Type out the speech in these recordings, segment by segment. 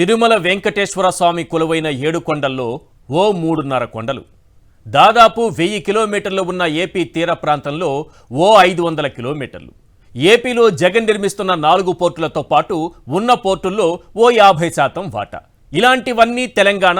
తిరుమల వెంకటేశ్వర స్వామి కొలువైన 7 కొండల్లో ఓ 3.5 కొండలు. దాదాపు 1000 కిలోమీటర్లు ఉన్న ఏపీ తీర ప్రాంతంలో ఓ 500 కిలోమీటర్లు. ఏపీలో జగన్ నిర్మిస్తున్న 4 పోర్టులతో పాటు ఉన్న పోర్టుల్లో ఓ 50% వాటా. ఇలాంటివన్నీ తెలంగాణ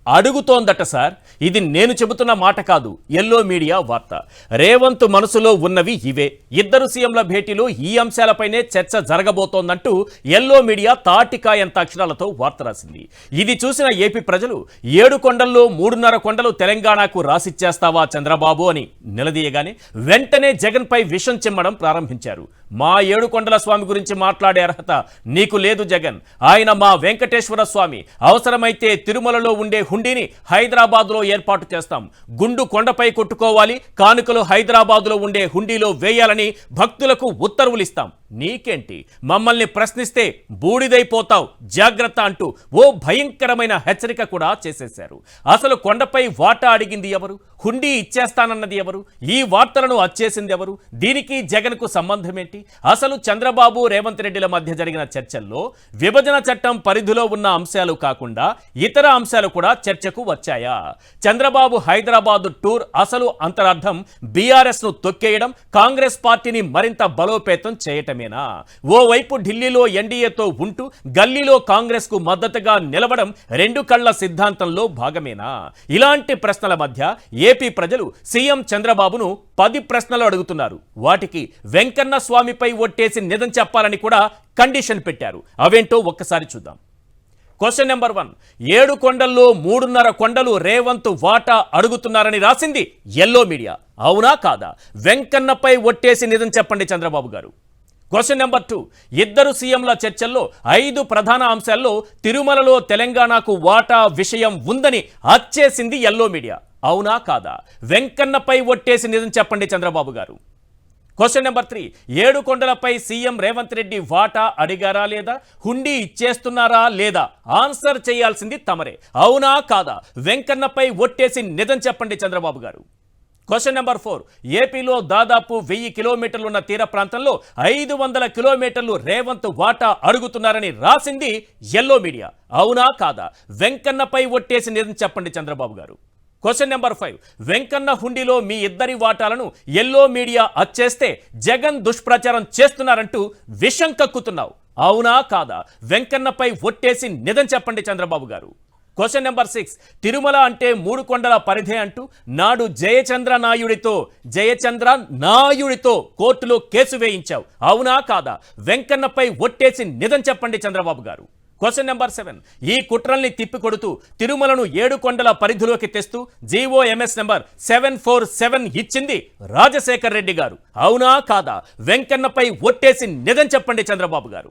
అడుగుతోందట సార్. ఇది నేను చెబుతున్న మాట కాదు, ఎల్లో మీడియా వార్త. రేవంత్ మనసులో ఉన్నవి ఇవే. ఇద్దరు సీఎంల భేటీలో ఈ అంశాలపైనే చర్చ జరగబోతోందంటూ ఎల్లో మీడియా తాటికాయంత అక్షరాలతో వార్త రాసింది. ఇది చూసిన ఏపీ ప్రజలు 7 కొండల్లో 3.5 కొండలు తెలంగాణకు రాసిచ్చేస్తావా చంద్రబాబు అని నిలదీయగానే వెంటనే జగన్ పై విషం చిమ్మడం ప్రారంభించారు. మా 7 కొండల స్వామి గురించి మాట్లాడే అర్హత నీకు లేదు జగన్. ఆయన మా వెంకటేశ్వర స్వామి. అవసరమైతే తిరుమలలో ఉండే హుండీని హైదరాబాద్లో ఏర్పాటు చేస్తాం. గుండు కొండపై కొట్టుకోవాలి, కానుకలు హైదరాబాద్లో ఉండే హుండీలో వేయాలని భక్తులకు ఉత్తర్వులు ఇస్తాం. నీకేంటి, మమ్మల్ని ప్రశ్నిస్తే బూడిదైపోతావు, జాగ్రత్త అంటూ ఓ భయంకరమైన హెచ్చరిక కూడా చేసేశారు. అసలు కొండపై వాటా అడిగింది ఎవరు? హుండీ ఇచ్చేస్తానన్నది ఎవరు? ఈ వార్తలను అచ్చేసింది ఎవరు? దీనికి జగన్కు సంబంధం ఏంటి? అసలు చంద్రబాబు రేవంత్ రెడ్డిల మధ్య జరిగిన చర్చల్లో విభజన చట్టం పరిధిలో ఉన్న అంశాలు కాకుండా ఇతర అంశాలు కూడా చర్చకు వచ్చాయా? చంద్రబాబు హైదరాబాద్ టూర్ అసలు అంతరార్థం బీఆర్ఎస్ ను తొక్కేయడం, కాంగ్రెస్ పార్టీని మరింత బలోపేతం చేయటమేనా? ఓవైపు ఢిల్లీలో ఎన్డీఏతో ఉంటూ గల్లీలో కాంగ్రెస్ కు మద్దతుగా నిలవడం రెండు కళ్ల సిద్ధాంతంలో భాగమేనా? ఇలాంటి ప్రశ్నల మధ్య ఏపీ ప్రజలు సీఎం చంద్రబాబును 10 ప్రశ్నలు అడుగుతున్నారు. వాటికి వెంకన్న స్వామిపై ఒట్టేసి నిజం చెప్పాలని కూడా కండిషన్ పెట్టారు. అవేంటో ఒక్కసారి చూద్దాం. క్వశ్చన్ నెంబర్ 1, 7 కొండల్లో 3.5 కొండలు రేవంత్ వాటా అడుగుతున్నారని రాసింది ఎల్లో మీడియా. అవునా కాదా? వెంకన్నపై ఒట్టేసి నిజం చెప్పండి చంద్రబాబు గారు. క్వశ్చన్ నెంబర్ 2, ఇద్దరు సీఎంల చర్చల్లో 5 ప్రధాన అంశాల్లో తిరుమలలో తెలంగాణకు వాటా విషయం ఉందని అచ్చేసింది ఎల్లో మీడియా. అవునా కాదా? వెంకన్నపై ఒట్టేసి నిజం చెప్పండి చంద్రబాబు గారు. క్వశ్చన్ నెంబర్ 3, 7 కొండలపై సీఎం రేవంత్ రెడ్డి వాటా అడిగారా లేదా? హుండీ ఇచ్చేస్తున్నారా లేదా? ఆన్సర్ చేయాల్సింది తమరే. అవునా కాదా? వెంకన్నపై ఒట్టేసి నిజం చెప్పండి చంద్రబాబు గారు. క్వశ్చన్ నెంబర్ 4, ఏపీలో దాదాపు 1000 కిలోమీటర్లున్న తీర ప్రాంతంలో 500 కిలోమీటర్లు రేవంత్ వాటా అడుగుతున్నారని రాసింది ఎల్లో మీడియా. అవునా కాదా? వెంకన్నపై ఒట్టేసి నిజం చెప్పండి చంద్రబాబు గారు. క్వశ్చన్ నెంబర్ 5, వెంకన్న హుండీలో మీ ఇద్దరి వాటాలను ఎల్లో మీడియా అచ్చేస్తే జగన్ దుష్ప్రచారం చేస్తున్నారంటూ విషం కక్కుతున్నావు. అవునా కాదా? వెంకన్నపై ఒట్టేసి నిజం చెప్పండి చంద్రబాబు గారు. క్వశ్చన్ నెంబర్ 6, తిరుమల అంటే 3 కొండల పరిధే అంటూ నాడు జయచంద్ర నాయుడితో కోర్టులో కేసు వేయించావు. అవునా కాదా? వెంకన్నపై ఒట్టేసి నిజం చెప్పండి చంద్రబాబు గారు. క్వశ్చన్ నెంబర్ 7, ఈ కుట్రల్ని తిప్పికొడుతూ తిరుమలను 7 కొండల పరిధిలోకి తెస్తూ జీఓఎంఎస్ నెంబర్ 747 ఇచ్చింది రాజశేఖర్ రెడ్డి గారు. అవునా కాదా? వెంకన్నపై ఒట్టేసి నిజం చెప్పండి చంద్రబాబు గారు.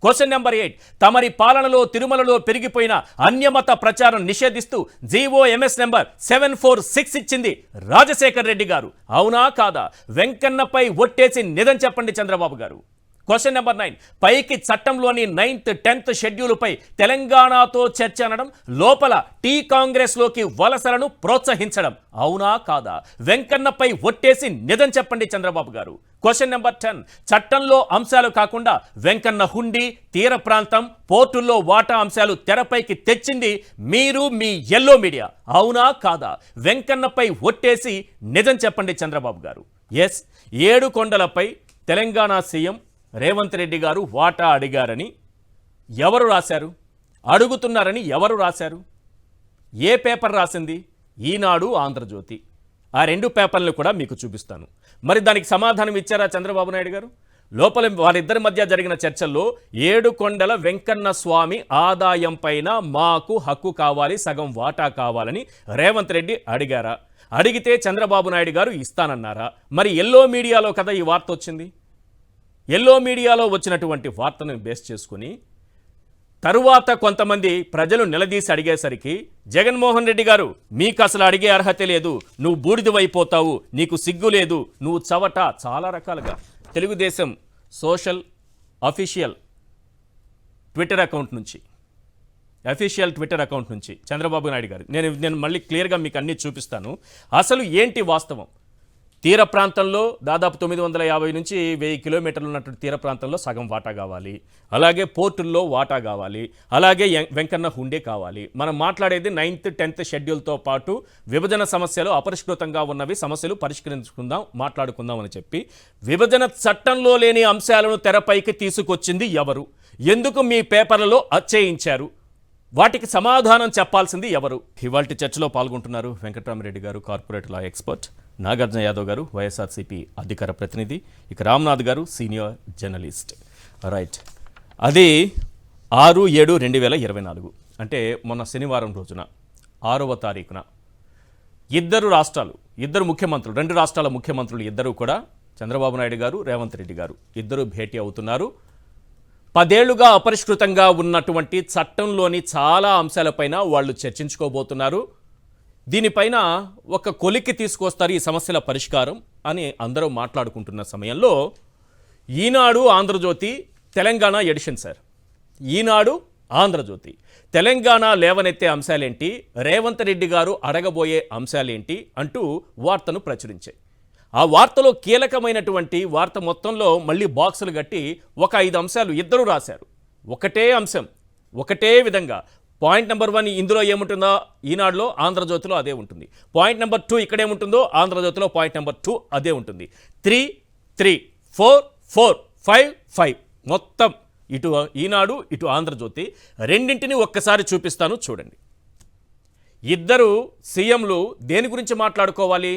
క్వశ్చన్ నెంబర్ 8, తమరి పాలనలో తిరుమలలో పెరిగిపోయిన అన్యమత ప్రచారం నిషేధిస్తూ జీఓఎంఎస్ నెంబర్ 746 ఇచ్చింది రాజశేఖర్ రెడ్డి గారు. అవునా కాదా? వెంకన్నపై ఒట్టేసి నిజం చెప్పండి చంద్రబాబు గారు. క్వశ్చన్ నెంబర్ 9, పైకి చట్టంలోని 9th 10th షెడ్యూలుపై తెలంగాణతో చర్చ అనడం, లోపల టీ కాంగ్రెస్లోకి వలసలను ప్రోత్సహించడం. అవునా కాదా? వెంకన్నపై ఒట్టేసి నిజం చెప్పండి చంద్రబాబు గారు. క్వశ్చన్ నెంబర్ 10, చట్టంలో అంశాలు కాకుండా వెంకన్న హుండీ, తీర ప్రాంతం, పోర్టుల్లో వాటా అంశాలు తెరపైకి తెచ్చింది మీరు, మీ ఎల్లో మీడియా. అవునా కాదా? వెంకన్నపై ఒట్టేసి నిజం చెప్పండి చంద్రబాబు గారు. ఎస్, 7 కొండలపై తెలంగాణ సీఎం రేవంత్ రెడ్డి గారు వాటా అడిగారని ఎవరు రాశారు? అడుగుతున్నారని ఎవరు రాశారు? ఏ పేపర్ రాసింది? ఈనాడు, ఆంధ్రజ్యోతి. ఆ 2 పేపర్లు కూడా మీకు చూపిస్తాను. మరి దానికి సమాధానం ఇచ్చారా చంద్రబాబు నాయుడు గారు? లోపల వారిద్దరి మధ్య జరిగిన చర్చల్లో 7 కొండల వెంకన్న స్వామి ఆదాయం పైన మాకు హక్కు కావాలి, సగం వాటా కావాలని రేవంత్ రెడ్డి అడిగారా? అడిగితే చంద్రబాబు నాయుడు గారు ఇస్తానన్నారా? మరి ఎల్లో మీడియాలో కదా ఈ వార్త వచ్చింది. ఎల్లో మీడియాలో వచ్చినటువంటి వార్తను బేస్ చేసుకుని తరువాత కొంతమంది ప్రజలు నిలదీసి అడిగేసరికి జగన్మోహన్ రెడ్డి గారు, మీకు అసలు అడిగే అర్హత లేదు, నువ్వు బూడిదవైపోతావు, నీకు సిగ్గు లేదు, నువ్వు చవట, చాలా రకాలుగా Telugu Desam social official Twitter account నుంచి చంద్రబాబు నాయుడు గారు, నేను మళ్ళీ క్లియర్గా మీకు అన్నీ చూపిస్తాను. అసలు ఏంటి వాస్తవం? తీర ప్రాంతంలో దాదాపు 950 నుంచి 1000 కిలోమీటర్లు ఉన్నటువంటి తీర ప్రాంతంలో సగం వాటా కావాలి. అలాగే పోర్టుల్లో వాటా కావాలి. అలాగే వెంకన్న హుండే కావాలి. మనం మాట్లాడేది 9th 10th షెడ్యూల్తో పాటు విభజన సమస్యలు అపరిష్కృతంగా ఉన్నవి, సమస్యలు పరిష్కరించుకుందాం, మాట్లాడుకుందాం అని చెప్పి విభజన చట్టంలో లేని అంశాలను తెరపైకి తీసుకొచ్చింది ఎవరు? ఎందుకు మీ పేపర్లలో అచ్చేయించారు? వాటికి సమాధానం చెప్పాల్సింది ఎవరు? ఇవాల్టి చర్చలో పాల్గొంటున్నారు వెంకటరామరెడ్డి గారు, corporate law expert, Nagarjuna Yadav గారు, వైఎస్ఆర్సీపీ అధికార ప్రతినిధి, ఇక రామ్నాథ్ గారు సీనియర్ జర్నలిస్ట్. రైట్, అది 6/7/2024 అంటే మొన్న శనివారం రోజున 6వ తారీఖున ఇద్దరు ముఖ్యమంత్రులు, 2 రాష్ట్రాల ముఖ్యమంత్రులు ఇద్దరు కూడా, చంద్రబాబు నాయుడు గారు, రేవంత్ రెడ్డి గారు ఇద్దరు భేటీ అవుతున్నారు. 10 ఏళ్లుగా అపరిష్కృతంగా ఉన్నటువంటి చట్టంలోని చాలా అంశాలపైన వాళ్ళు చర్చించుకోబోతున్నారు. దీనిపైన ఒక కొలిక్కి తీసుకొస్తారు ఈ సమస్యల పరిష్కారం అని అందరూ మాట్లాడుకుంటున్న సమయంలో ఈనాడు ఆంధ్రజ్యోతి తెలంగాణ ఎడిషన్ సార్, ఈనాడు ఆంధ్రజ్యోతి తెలంగాణ లేవనెత్తే అంశాలేంటి, రేవంత్ రెడ్డి గారు అడగబోయే అంశాలేంటి అంటూ వార్తను ప్రచురించాయి. ఆ వార్తలో కీలకమైనటువంటి వార్త మొత్తంలో మళ్ళీ బాక్సులు కట్టి ఒక 5 అంశాలు ఇద్దరు రాశారు. ఒకటే అంశం, ఒకటే విధంగా. పాయింట్ నెంబర్ 1 ఇందులో ఏముంటుందో ఈనాడులో, ఆంధ్రజ్యోతిలో అదే ఉంటుంది. పాయింట్ నెంబర్ 2 ఇక్కడేముంటుందో ఆంధ్రజ్యోతిలో పాయింట్ నెంబర్ 2 అదే ఉంటుంది. 3, 3, 4, 4, 5, 5 మొత్తం ఇటు ఈనాడు ఇటు ఆంధ్రజ్యోతి రెండింటిని ఒక్కసారి చూపిస్తాను చూడండి. ఇద్దరు సీఎంలు దేని గురించి మాట్లాడుకోవాలి?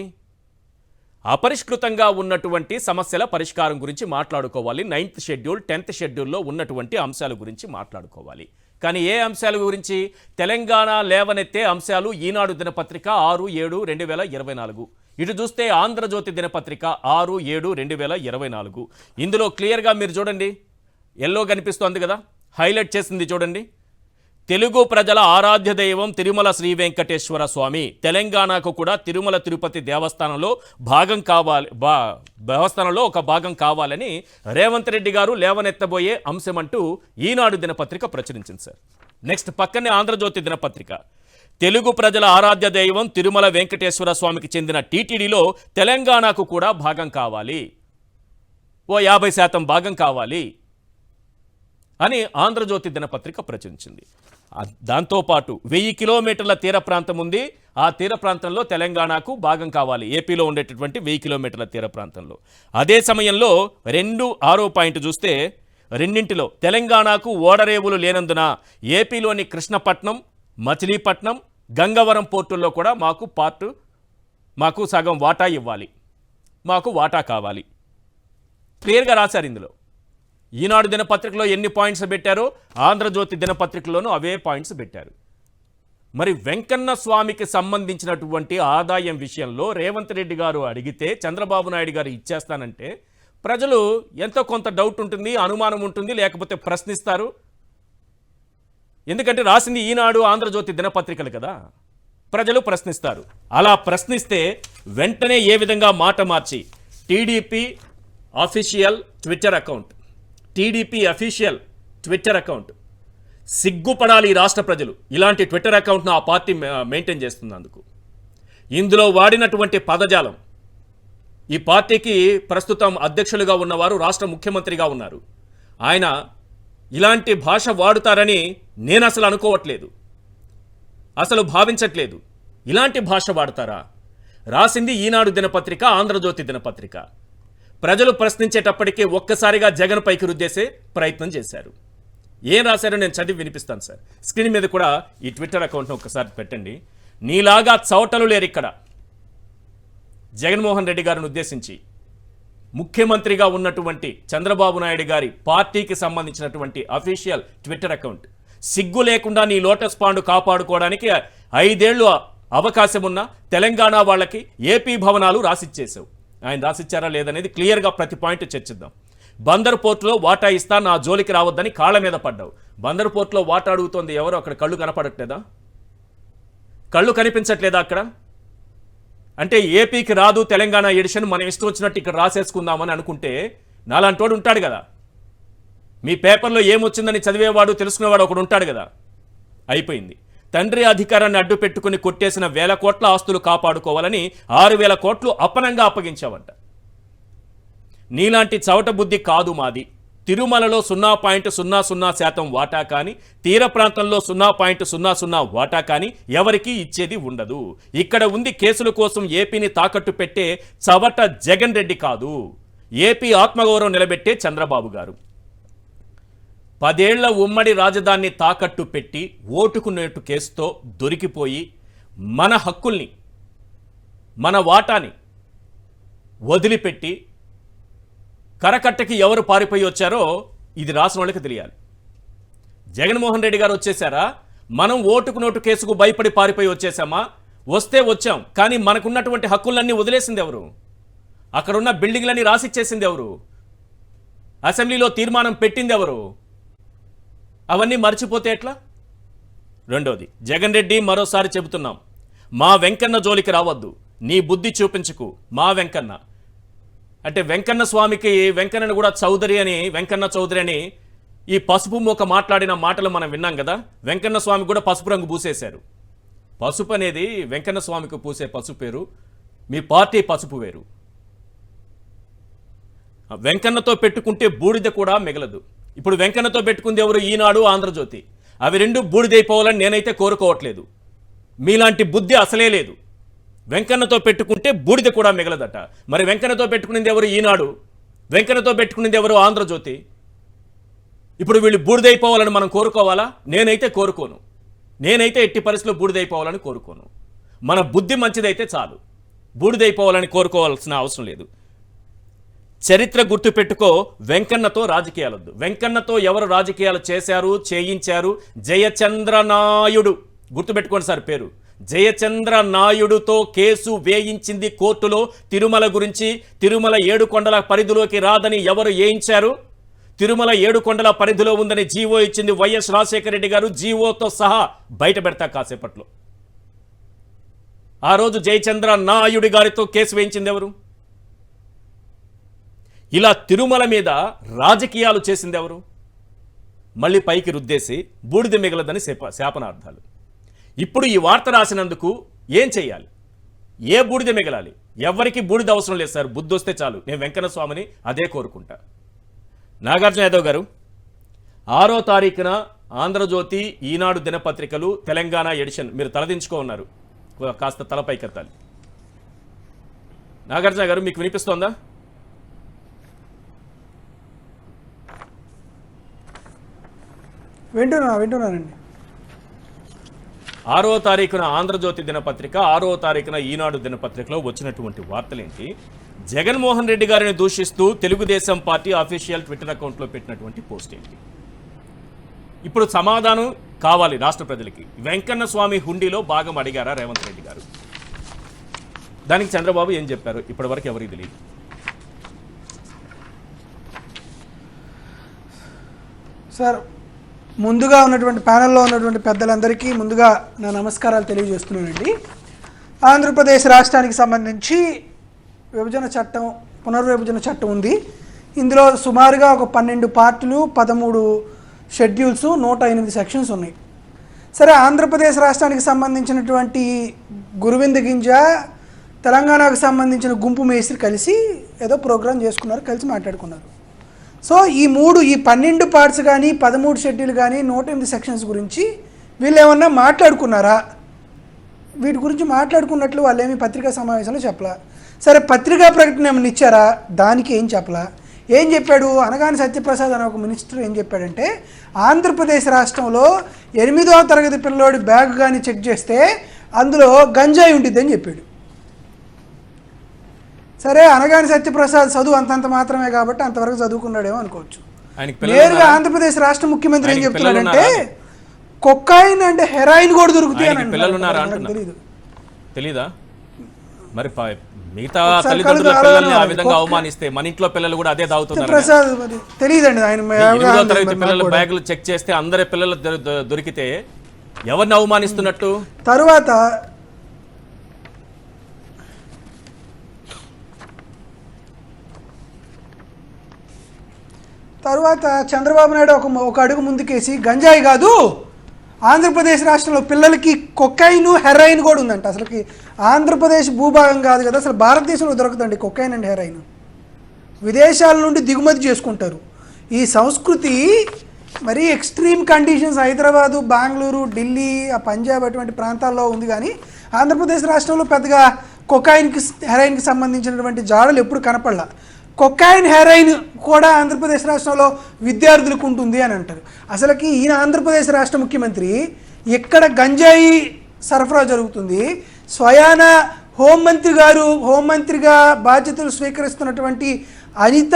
అపరిష్కృతంగా ఉన్నటువంటి సమస్యల పరిష్కారం గురించి మాట్లాడుకోవాలి. 9th షెడ్యూల్ 10th షెడ్యూల్లో ఉన్నటువంటి అంశాల గురించి మాట్లాడుకోవాలి. కానీ ఏ అంశాల గురించి? తెలంగాణ లేవనెత్తే అంశాలు ఈనాడు దినపత్రిక 6/7/2024. ఇటు చూస్తే ఆంధ్రజ్యోతి దినపత్రిక 6/7/2024. ఇందులో క్లియర్గా మీరు చూడండి, ఎల్లో కనిపిస్తోంది కదా, హైలైట్ చేసింది చూడండి. తెలుగు ప్రజల ఆరాధ్య దైవం తిరుమల శ్రీ వెంకటేశ్వర స్వామి, తెలంగాణకు కూడా తిరుమల తిరుపతి దేవస్థానంలో ఒక భాగం కావాలని రేవంత్ రెడ్డి గారు లేవనెత్తబోయే అంశమంటూ ఈనాడు దినపత్రిక ప్రచురించింది సార్. నెక్స్ట్ పక్కనే ఆంధ్రజ్యోతి దినపత్రిక, తెలుగు ప్రజల ఆరాధ్య దైవం తిరుమల వెంకటేశ్వర స్వామికి చెందిన టీటీడీలో తెలంగాణకు కూడా భాగం కావాలి, ఓ 50% భాగం కావాలి అని ఆంధ్రజ్యోతి దినపత్రిక ప్రచురించింది. దాంతోపాటు 1000 కిలోమీటర్ల తీర ప్రాంతం ఉంది, ఆ తీర ప్రాంతంలో తెలంగాణకు భాగం కావాలి, ఏపీలో ఉండేటటువంటి 1000 కిలోమీటర్ల తీర ప్రాంతంలో. అదే సమయంలో 6వ పాయింట్ చూస్తే రెండింటిలో తెలంగాణకు ఓడరేవులు లేనందున ఏపీలోని కృష్ణపట్నం, మచిలీపట్నం, గంగవరం పోర్టుల్లో కూడా మాకు సగం వాటా ఇవ్వాలి, మాకు వాటా కావాలి. క్లియర్గా రాశారు ఇందులో. ఈనాడు దినపత్రికలో ఎన్ని పాయింట్స్ పెట్టారో ఆంధ్రజ్యోతి దినపత్రికలోనూ అవే పాయింట్స్ పెట్టారు. మరి వెంకన్న స్వామికి సంబంధించినటువంటి ఆదాయం విషయంలో రేవంత్ రెడ్డి గారు అడిగితే చంద్రబాబు నాయుడు గారు ఇచ్చేస్తానంటే ప్రజలు ఎంతో కొంత డౌట్ ఉంటుంది, అనుమానం ఉంటుంది, లేకపోతే ప్రశ్నిస్తారు. ఎందుకంటే రాసింది ఈనాడు ఆంధ్రజ్యోతి దినపత్రికలు కదా, ప్రజలు ప్రశ్నిస్తారు. అలా ప్రశ్నిస్తే వెంటనే ఏ విధంగా మాట మార్చి టీడీపీ అఫీషియల్ ట్విట్టర్ అకౌంట్, సిగ్గుపడాలి ఈ రాష్ట్ర ప్రజలు, ఇలాంటి ట్విట్టర్ అకౌంట్ను ఆ పార్టీ మెయింటైన్ చేస్తున్నందుకు. ఇందులో వాడినటువంటి పదజాలం, ఈ పార్టీకి ప్రస్తుతం అధ్యక్షులుగా ఉన్నవారు రాష్ట్ర ముఖ్యమంత్రిగా ఉన్నారు, ఆయన ఇలాంటి భాష వాడుతారని నేను అసలు అనుకోవట్లేదు, అసలు భావించట్లేదు. ఇలాంటి భాష వాడతారా? రాసింది ఈనాడు దినపత్రిక, ఆంధ్రజ్యోతి దినపత్రిక. ప్రజలు ప్రశ్నించేటప్పటికీ ఒక్కసారిగా జగన్ పైకి రుద్దేసే ప్రయత్నం చేశారు. ఏం రాశారో నేను చదివి వినిపిస్తాను సార్. స్క్రీన్ మీద కూడా ఈ ట్విట్టర్ అకౌంట్ను ఒక్కసారి పెట్టండి. నీలాగా చౌటలు లేరు ఇక్కడ. జగన్మోహన్ రెడ్డి గారిని ఉద్దేశించి ముఖ్యమంత్రిగా ఉన్నటువంటి చంద్రబాబు నాయుడు గారి పార్టీకి సంబంధించినటువంటి అఫీషియల్ ట్విట్టర్ అకౌంట్. సిగ్గు లేకుండా నీ లోటస్ పాండు కాపాడుకోవడానికి 5 ఏళ్ళు అవకాశం ఉన్న తెలంగాణ వాళ్ళకి ఏపీ భవనాలు రాసిచ్చేసావు. ఆయన రాసిచ్చారా లేదనేది క్లియర్గా ప్రతి పాయింట్ చర్చిద్దాం. బందర్ పోర్టులో వాటా ఇస్తా, నా జోలికి రావద్దని కాళ్ళ మీద పడ్డావు. బందర్ పోర్టులో వాటా అడుగుతోంది ఎవరు? అక్కడ కళ్ళు కనపడట్లేదా? కళ్ళు కనిపించట్లేదా అక్కడ? అంటే ఏపీకి రాదు తెలంగాణ ఎడిషన్, మనం ఇష్టం వచ్చినట్టు ఇక్కడ రాసేసుకుందామని అనుకుంటే నాలాంటోడు ఉంటాడు కదా, మీ పేపర్లో ఏమొచ్చిందని చదివేవాడు తెలుసుకునేవాడు ఒకడు ఉంటాడు కదా. అయిపోయింది. తండ్రి అధికారాన్ని అడ్డు పెట్టుకుని కొట్టేసిన 1,000 కోట్ల ఆస్తులు కాపాడుకోవాలని 6,000 కోట్లు అప్పనంగా అప్పగించావంట. నీలాంటి చవట బుద్ధి కాదు మాది. తిరుమలలో 0.00% వాటా కానీ, తీర ప్రాంతంలో 0.00 వాటా కానీ ఎవరికీ ఇచ్చేది ఉండదు. ఇక్కడ ఉంది కేసుల కోసం ఏపీని తాకట్టు పెట్టే చవట జగన్ రెడ్డి కాదు, ఏపీ ఆత్మగౌరవం నిలబెట్టే చంద్రబాబు గారు. 10 ఏళ్ల ఉమ్మడి రాజధానిని తాకట్టు పెట్టి ఓటుకునేటు కేసుతో దొరికిపోయి మన హక్కుల్ని, మన వాటాని వదిలిపెట్టి కరకట్టకి ఎవరు పారిపోయి వచ్చారో ఇది రాసిన వాళ్ళకి తెలియాలి. జగన్మోహన్ రెడ్డి గారు వచ్చేసారా? మనం ఓటుకు నోటు కేసుకు భయపడి పారిపోయి వచ్చేసామా? వస్తే వచ్చాం, కానీ మనకున్నటువంటి హక్కులన్నీ వదిలేసింది ఎవరు? అక్కడున్న బిల్డింగ్లన్నీ రాసిచ్చేసింది ఎవరు? అసెంబ్లీలో తీర్మానం పెట్టింది ఎవరు? అవన్నీ మర్చిపోతే ఎట్లా? రెండోది, జగన్ రెడ్డి మరోసారి చెబుతున్నాం, మా వెంకన్న జోలికి రావద్దు, నీ బుద్ధి చూపించుకు. మా వెంకన్న అంటే వెంకన్న స్వామికి వెంకన్నను కూడా చౌదరి అని, వెంకన్న చౌదరి అని ఈ పసుపు మూక మాట్లాడిన మాటలు మనం విన్నాం కదా. వెంకన్న స్వామి కూడా పసుపు రంగు పూసేశారు. పసుపు అనేది వెంకన్న స్వామికి పూసే పసుపు పేరు, మీ పార్టీ పసుపు వేరు. వెంకన్నతో పెట్టుకుంటే బూడిద కూడా మిగలదు. ఇప్పుడు వెంకన్నతో పెట్టుకుంది ఎవరు? ఈనాడు, ఆంధ్రజ్యోతి. అవి రెండు బూడిదైపోవాలని నేనైతే కోరుకోవట్లేదు. మీలాంటి బుద్ధి అసలే లేదు. వెంకన్నతో పెట్టుకుంటే బూడిద కూడా మిగలదట. మరి వెంకన్నతో పెట్టుకునేది ఎవరు? ఈనాడు. వెంకన్నతో పెట్టుకునేది ఎవరు? ఆంధ్రజ్యోతి. ఇప్పుడు వీళ్ళు బూడిదైపోవాలని మనం కోరుకోవాలా? నేనైతే కోరుకోను. నేనైతే ఎట్టి పరిస్థితుల్లో బూడిదైపోవాలని కోరుకోను. మన బుద్ధి మంచిదైతే చాలు, బూడిదైపోవాలని కోరుకోవాల్సిన అవసరం లేదు. చరిత్ర గుర్తుపెట్టుకో, వెంకన్నతో రాజకీయాలొద్దు. వెంకన్నతో ఎవరు రాజకీయాలు చేశారు, చేయించారు? జయచంద్ర నాయుడు. గుర్తుపెట్టుకోండి సార్ పేరు. జయచంద్ర నాయుడుతో కేసు వేయించింది కోర్టులో. తిరుమల గురించి, తిరుమల 7 కొండల పరిధిలోకి రాదని ఎవరు వేయించారు? తిరుమల 7 కొండల పరిధిలో ఉందని జీవో ఇచ్చింది వైఎస్ రాజశేఖర రెడ్డి గారు. జీవోతో సహా బయట పెడతా కాసేపట్లో. ఆ రోజు జయచంద్ర నాయుడు గారితో కేసు వేయించింది ఎవరు? ఇలా తిరుమల మీద రాజకీయాలు చేసింది ఎవరు? మళ్ళీ పైకి రుద్దేసి బూడిద మిగలదని శాపనార్థాలు. ఇప్పుడు ఈ వార్త రాసినందుకు ఏం చేయాలి? ఏ బూడిద మిగలాలి? ఎవరికి బూడిద అవసరం లేదు సార్, బుద్ధి వస్తే చాలు. నేను వెంకన్న స్వామిని అదే కోరుకుంటా. నాగార్జున యాదవ్ గారు, 6వ తారీఖున ఆంధ్రజ్యోతి, ఈనాడు దినపత్రికలు తెలంగాణ ఎడిషన్ మీరు తలదించుకో ఉన్నారు. కాస్త తలపైకెత్తాలి. నాగార్జున గారు, మీకు వినిపిస్తోందా? వింటున్నానండి. 6వ తారీఖున ఆంధ్రజ్యోతి దినపత్రిక, 6వ తారీఖున ఈనాడు దినపత్రికలో వచ్చినటువంటి వార్తలేంటి? జగన్మోహన్ రెడ్డి గారిని దూషిస్తూ తెలుగుదేశం పార్టీ అఫీషియల్ ట్విట్టర్ అకౌంట్లో పెట్టినటువంటి పోస్ట్ ఏంటి? ఇప్పుడు సమాధానం కావాలి రాష్ట్ర ప్రజలకి. వెంకన్న స్వామి హుండీలో భాగం అడిగారా రేవంత్ రెడ్డి గారు? దానికి చంద్రబాబు ఏం చెప్పారు? ఇప్పటివరకు ఎవరికి తెలియదు. సార్, ముందుగా ఉన్నటువంటి ప్యానెల్లో ఉన్నటువంటి పెద్దలందరికీ ముందుగా నా నమస్కారాలు తెలియజేస్తున్నానండి. ఆంధ్రప్రదేశ్ రాష్ట్రానికి సంబంధించి విభజన చట్టం, పునర్విభజన చట్టం ఉంది. ఇందులో సుమారుగా ఒక 12 పార్టులు, 13 షెడ్యూల్స్, 108 సెక్షన్స్ ఉన్నాయి. సరే, ఆంధ్రప్రదేశ్ రాష్ట్రానికి సంబంధించినటువంటి గురువింద గింజ, తెలంగాణకు సంబంధించిన గుంపు మేస్త్రి కలిసి ఏదో ప్రోగ్రాం చేసుకున్నారు, కలిసి మాట్లాడుకున్నారు. సో ఈ 12 పార్ట్స్ కానీ, 13 షెడ్యూల్ కానీ, 108 సెక్షన్స్ గురించి వీళ్ళు ఏమన్నా మాట్లాడుకున్నారా? వీటి గురించి మాట్లాడుకున్నట్లు వాళ్ళు ఏమి పత్రికా సమావేశంలో చెప్పలా. సరే, పత్రికా ప్రకటన ఏమైనా ఇచ్చారా? దానికి ఏం చెప్పలా. ఏం చెప్పాడు? అనగాని సత్యప్రసాద్ అనే ఒక మినిస్టర్ ఏం చెప్పాడంటే, ఆంధ్రప్రదేశ్ రాష్ట్రంలో 8వ తరగతి పిల్లోడి బ్యాగ్ కానీ చెక్ చేస్తే అందులో గంజాయి ఉండిద్దని చెప్పాడు. సరే, అనగాని సత్యప్రసాద్ చదువు అంతంత మాత్రమే కాబట్టి అంతవరకు చదువుకున్నాడేమో అనుకోవచ్చు. నేరుగా ఆంధ్రప్రదేశ్ రాష్ట్ర ముఖ్యమంత్రి ఏం చెప్తున్నాడంటే, కొక్కాయిన్ అంటే హెరాయిన్ కూడా దొరుకుతాయి అని తెలీదా? మరి మిగతా తల్లిదండ్రుల పిల్లల్ని ఆ విధంగా అవమానిస్తే మన ఇంట్లో పిల్లలు కూడా అదే తాగుతున్నారు. ప్రసాద్ తెలియదండి. ఆయన 8వ తరగతి పిల్లల బ్యాగులు చెక్ చేస్తే అందరి పిల్లలు దొరికితే ఎవరిని అవమానిస్తున్నట్టు? తరువాత చంద్రబాబు నాయుడు ఒక అడుగు ముందుకేసి, గంజాయి కాదు ఆంధ్రప్రదేశ్ రాష్ట్రంలో పిల్లలకి కొకైన్ హెరాయిన్ కూడా ఉందంట. అసలుకి ఆంధ్రప్రదేశ్ భూభాగం కాదు కదా, అసలు భారతదేశంలో దొరకదండి కొకైన్ అండ్ హెరాయిన్. విదేశాల నుండి దిగుమతి చేసుకుంటారు. ఈ సంస్కృతి మరీ ఎక్స్ట్రీమ్ కండిషన్స్ హైదరాబాదు, బెంగళూరు, ఢిల్లీ, పంజాబ్ అటువంటి ప్రాంతాల్లో ఉంది. కానీ ఆంధ్రప్రదేశ్ రాష్ట్రంలో పెద్దగా కొకైన్కి హెరాయిన్కి సంబంధించినటువంటి జాడలు ఎప్పుడు కనపడలా. కొకైన్ హెరాయిన్ కూడా ఆంధ్రప్రదేశ్ రాష్ట్రంలో విద్యార్థులకు ఉంటుంది అని అంటారు. అసలుకి ఈయన ఆంధ్రప్రదేశ్ రాష్ట్ర ముఖ్యమంత్రి, ఇక్కడ గంజాయి సరఫరా జరుగుతుంది. స్వయాన హోంమంత్రిగా బాధ్యతలు స్వీకరిస్తున్నటువంటి అనిత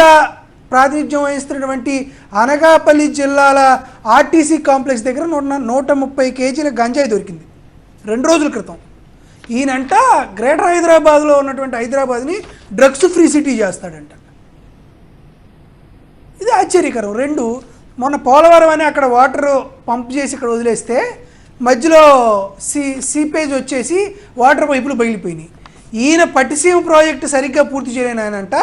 ప్రాతినిధ్యం వహిస్తున్నటువంటి అనకాపల్లి జిల్లాల ఆర్టీసీ కాంప్లెక్స్ దగ్గర 130 కేజీల గంజాయి దొరికింది 2 రోజుల క్రితం. ఈయనంట గ్రేటర్ హైదరాబాద్లో ఉన్నటువంటి హైదరాబాద్ని డ్రగ్స్ ఫ్రీ సిటీ చేస్తాడంట. ఇది ఆశ్చర్యకరం. 2 మొన్న పోలవరం అని అక్కడ వాటర్ పంప్ చేసి ఇక్కడ వదిలేస్తే మధ్యలో సీపేజ్ వచ్చేసి వాటర్ పైపులు పగిలిపోయినాయి. ఈయన పట్టిసీమ ప్రాజెక్టు సరిగ్గా పూర్తి చేయలేని ఆయనంట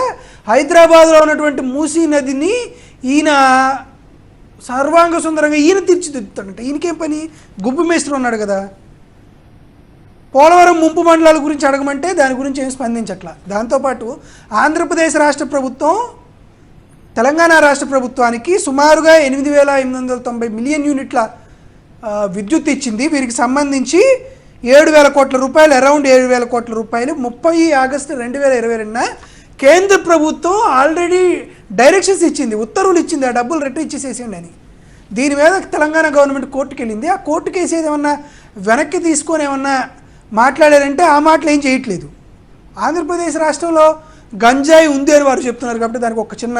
హైదరాబాద్లో ఉన్నటువంటి మూసీ నదిని ఈయన సర్వాంగ సుందరంగా ఈయన తీర్చిదిద్దుతాడంట. ఈయనకేం పని, గుబ్బు మేస్త్రి ఉన్నాడు కదా. పోలవరం ముంపు మండలాల గురించి అడగమంటే దాని గురించి ఏం స్పందించట్లా. దాంతోపాటు ఆంధ్రప్రదేశ్ రాష్ట్ర ప్రభుత్వం తెలంగాణ రాష్ట్ర ప్రభుత్వానికి సుమారుగా 8,890 మిలియన్ యూనిట్ల విద్యుత్ ఇచ్చింది. వీరికి సంబంధించి 7,000 కోట్ల రూపాయలు, అరౌండ్ 7,000 కోట్ల రూపాయలు 30 ఆగస్టు 2022న కేంద్ర ప్రభుత్వం ఆల్రెడీ డైరెక్షన్స్ ఇచ్చింది, ఉత్తర్వులు ఇచ్చింది, ఆ డబ్బులు రిటర్న్ ఇచ్చేసేసిండి అని. దీని మీద తెలంగాణ గవర్నమెంట్ కోర్టుకు వెళ్ళింది. ఆ కోర్టు కేసు ఏమన్నా వెనక్కి తీసుకొని ఏమన్నా మాట్లాడారంటే ఆ మాటలు ఏం చేయట్లేదు. ఆంధ్రప్రదేశ్ రాష్ట్రంలో గంజాయి ఉంది అని వారు చెప్తున్నారు కాబట్టి దానికి ఒక చిన్న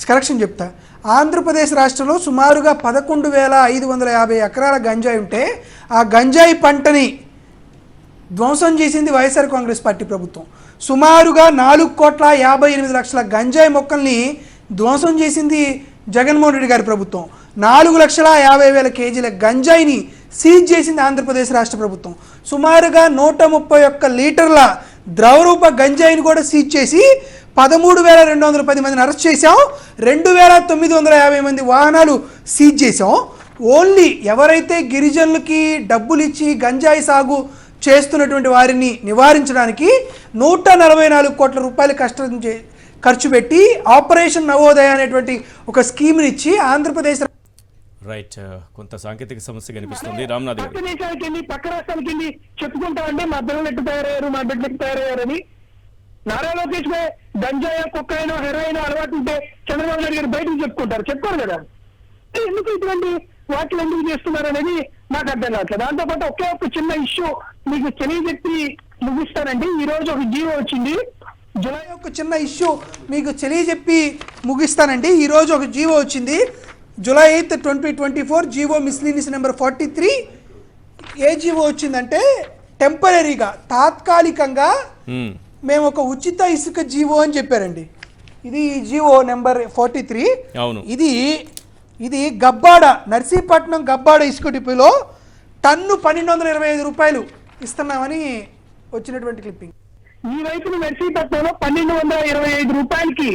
కరెక్షన్ చెప్తా. ఆంధ్రప్రదేశ్ రాష్ట్రంలో సుమారుగా 11,550 ఎకరాల గంజాయి ఉంటే ఆ గంజాయి పంటని ధ్వంసం చేసింది వైఎస్ఆర్ కాంగ్రెస్ పార్టీ ప్రభుత్వం. సుమారుగా 4,58,00,000 గంజాయి మొక్కల్ని ధ్వంసం చేసింది జగన్మోహన్ రెడ్డి గారి ప్రభుత్వం. 4,50,000 కేజీల గంజాయిని సీజ్ చేసింది ఆంధ్రప్రదేశ్ రాష్ట్ర ప్రభుత్వం. సుమారుగా 131 లీటర్ల ద్రవరూప గంజాయిని కూడా సీజ్ చేసి 13,210 మందిని అరెస్ట్ చేశాం. 2,950 మంది వాహనాలు సీజ్ చేశాం. ఓన్లీ ఎవరైతే గిరిజనులకి డబ్బులు ఇచ్చి గంజాయి సాగు చేస్తున్నటువంటి వారిని నివారించడానికి 144 కోట్ల రూపాయలు ఖర్చు పెట్టి ఆపరేషన్ నవోదయ అనేటువంటి ఒక స్కీమ్ని ఇచ్చి ఆంధ్రప్రదేశ్ రైట్ కొంత సాంకేతిక సమస్య కనిపిస్తుంది. రామ్నాథ్ గారు, పక్క దేశానికి వెళ్ళి పక్క రాష్ట్రానికి వెళ్ళి చెప్పుకుంటామంటే మా పిల్లలు ఎట్టు తయారయ్యారు, మా బిడ్డలు ఎట్టు తయారయ్యారని. నారా లోకేష్ గంజాయో కుక్కైనో హెరాయినో అలవాటు ఉంటే చంద్రబాబు నాయుడు గారు బయటకు చెప్పుకోరు కదా. ఎందుకు ఇటువంటి వాటిని ఎందుకు చేస్తున్నారు అనేది నాకు అర్థం కావట్లేదు. దాంతోపాటు ఒకే ఒక చిన్న ఇష్యూ మీకు తెలియజెప్పి ముగిస్తానండి. ఈ రోజు ఒక జీవో వచ్చింది. జూలై ఒక చిన్న ఇష్యూ మీకు తెలియజెప్పి ముగిస్తానండి. ఈరోజు ఒక జీవో వచ్చింది. July 8, 2024 GO miscellaneous number 43. ఏ జీవో వచ్చిందంటే టెంపరీగా తాత్కాలికంగా మేము ఒక ఉచిత ఇసుక జీవో అని చెప్పారండి. ఇది జీవో నెంబర్ 43. ఇది గబ్బాడ, నర్సీపట్నం గబ్బాడ ఇసుక డిపోలో టన్ను 1,225 రూపాయలు ఇస్తున్నామని వచ్చినటువంటి క్లిప్పింగ్. ఈ వైపున నర్సీపట్నంలో 1,225 రూపాయలకి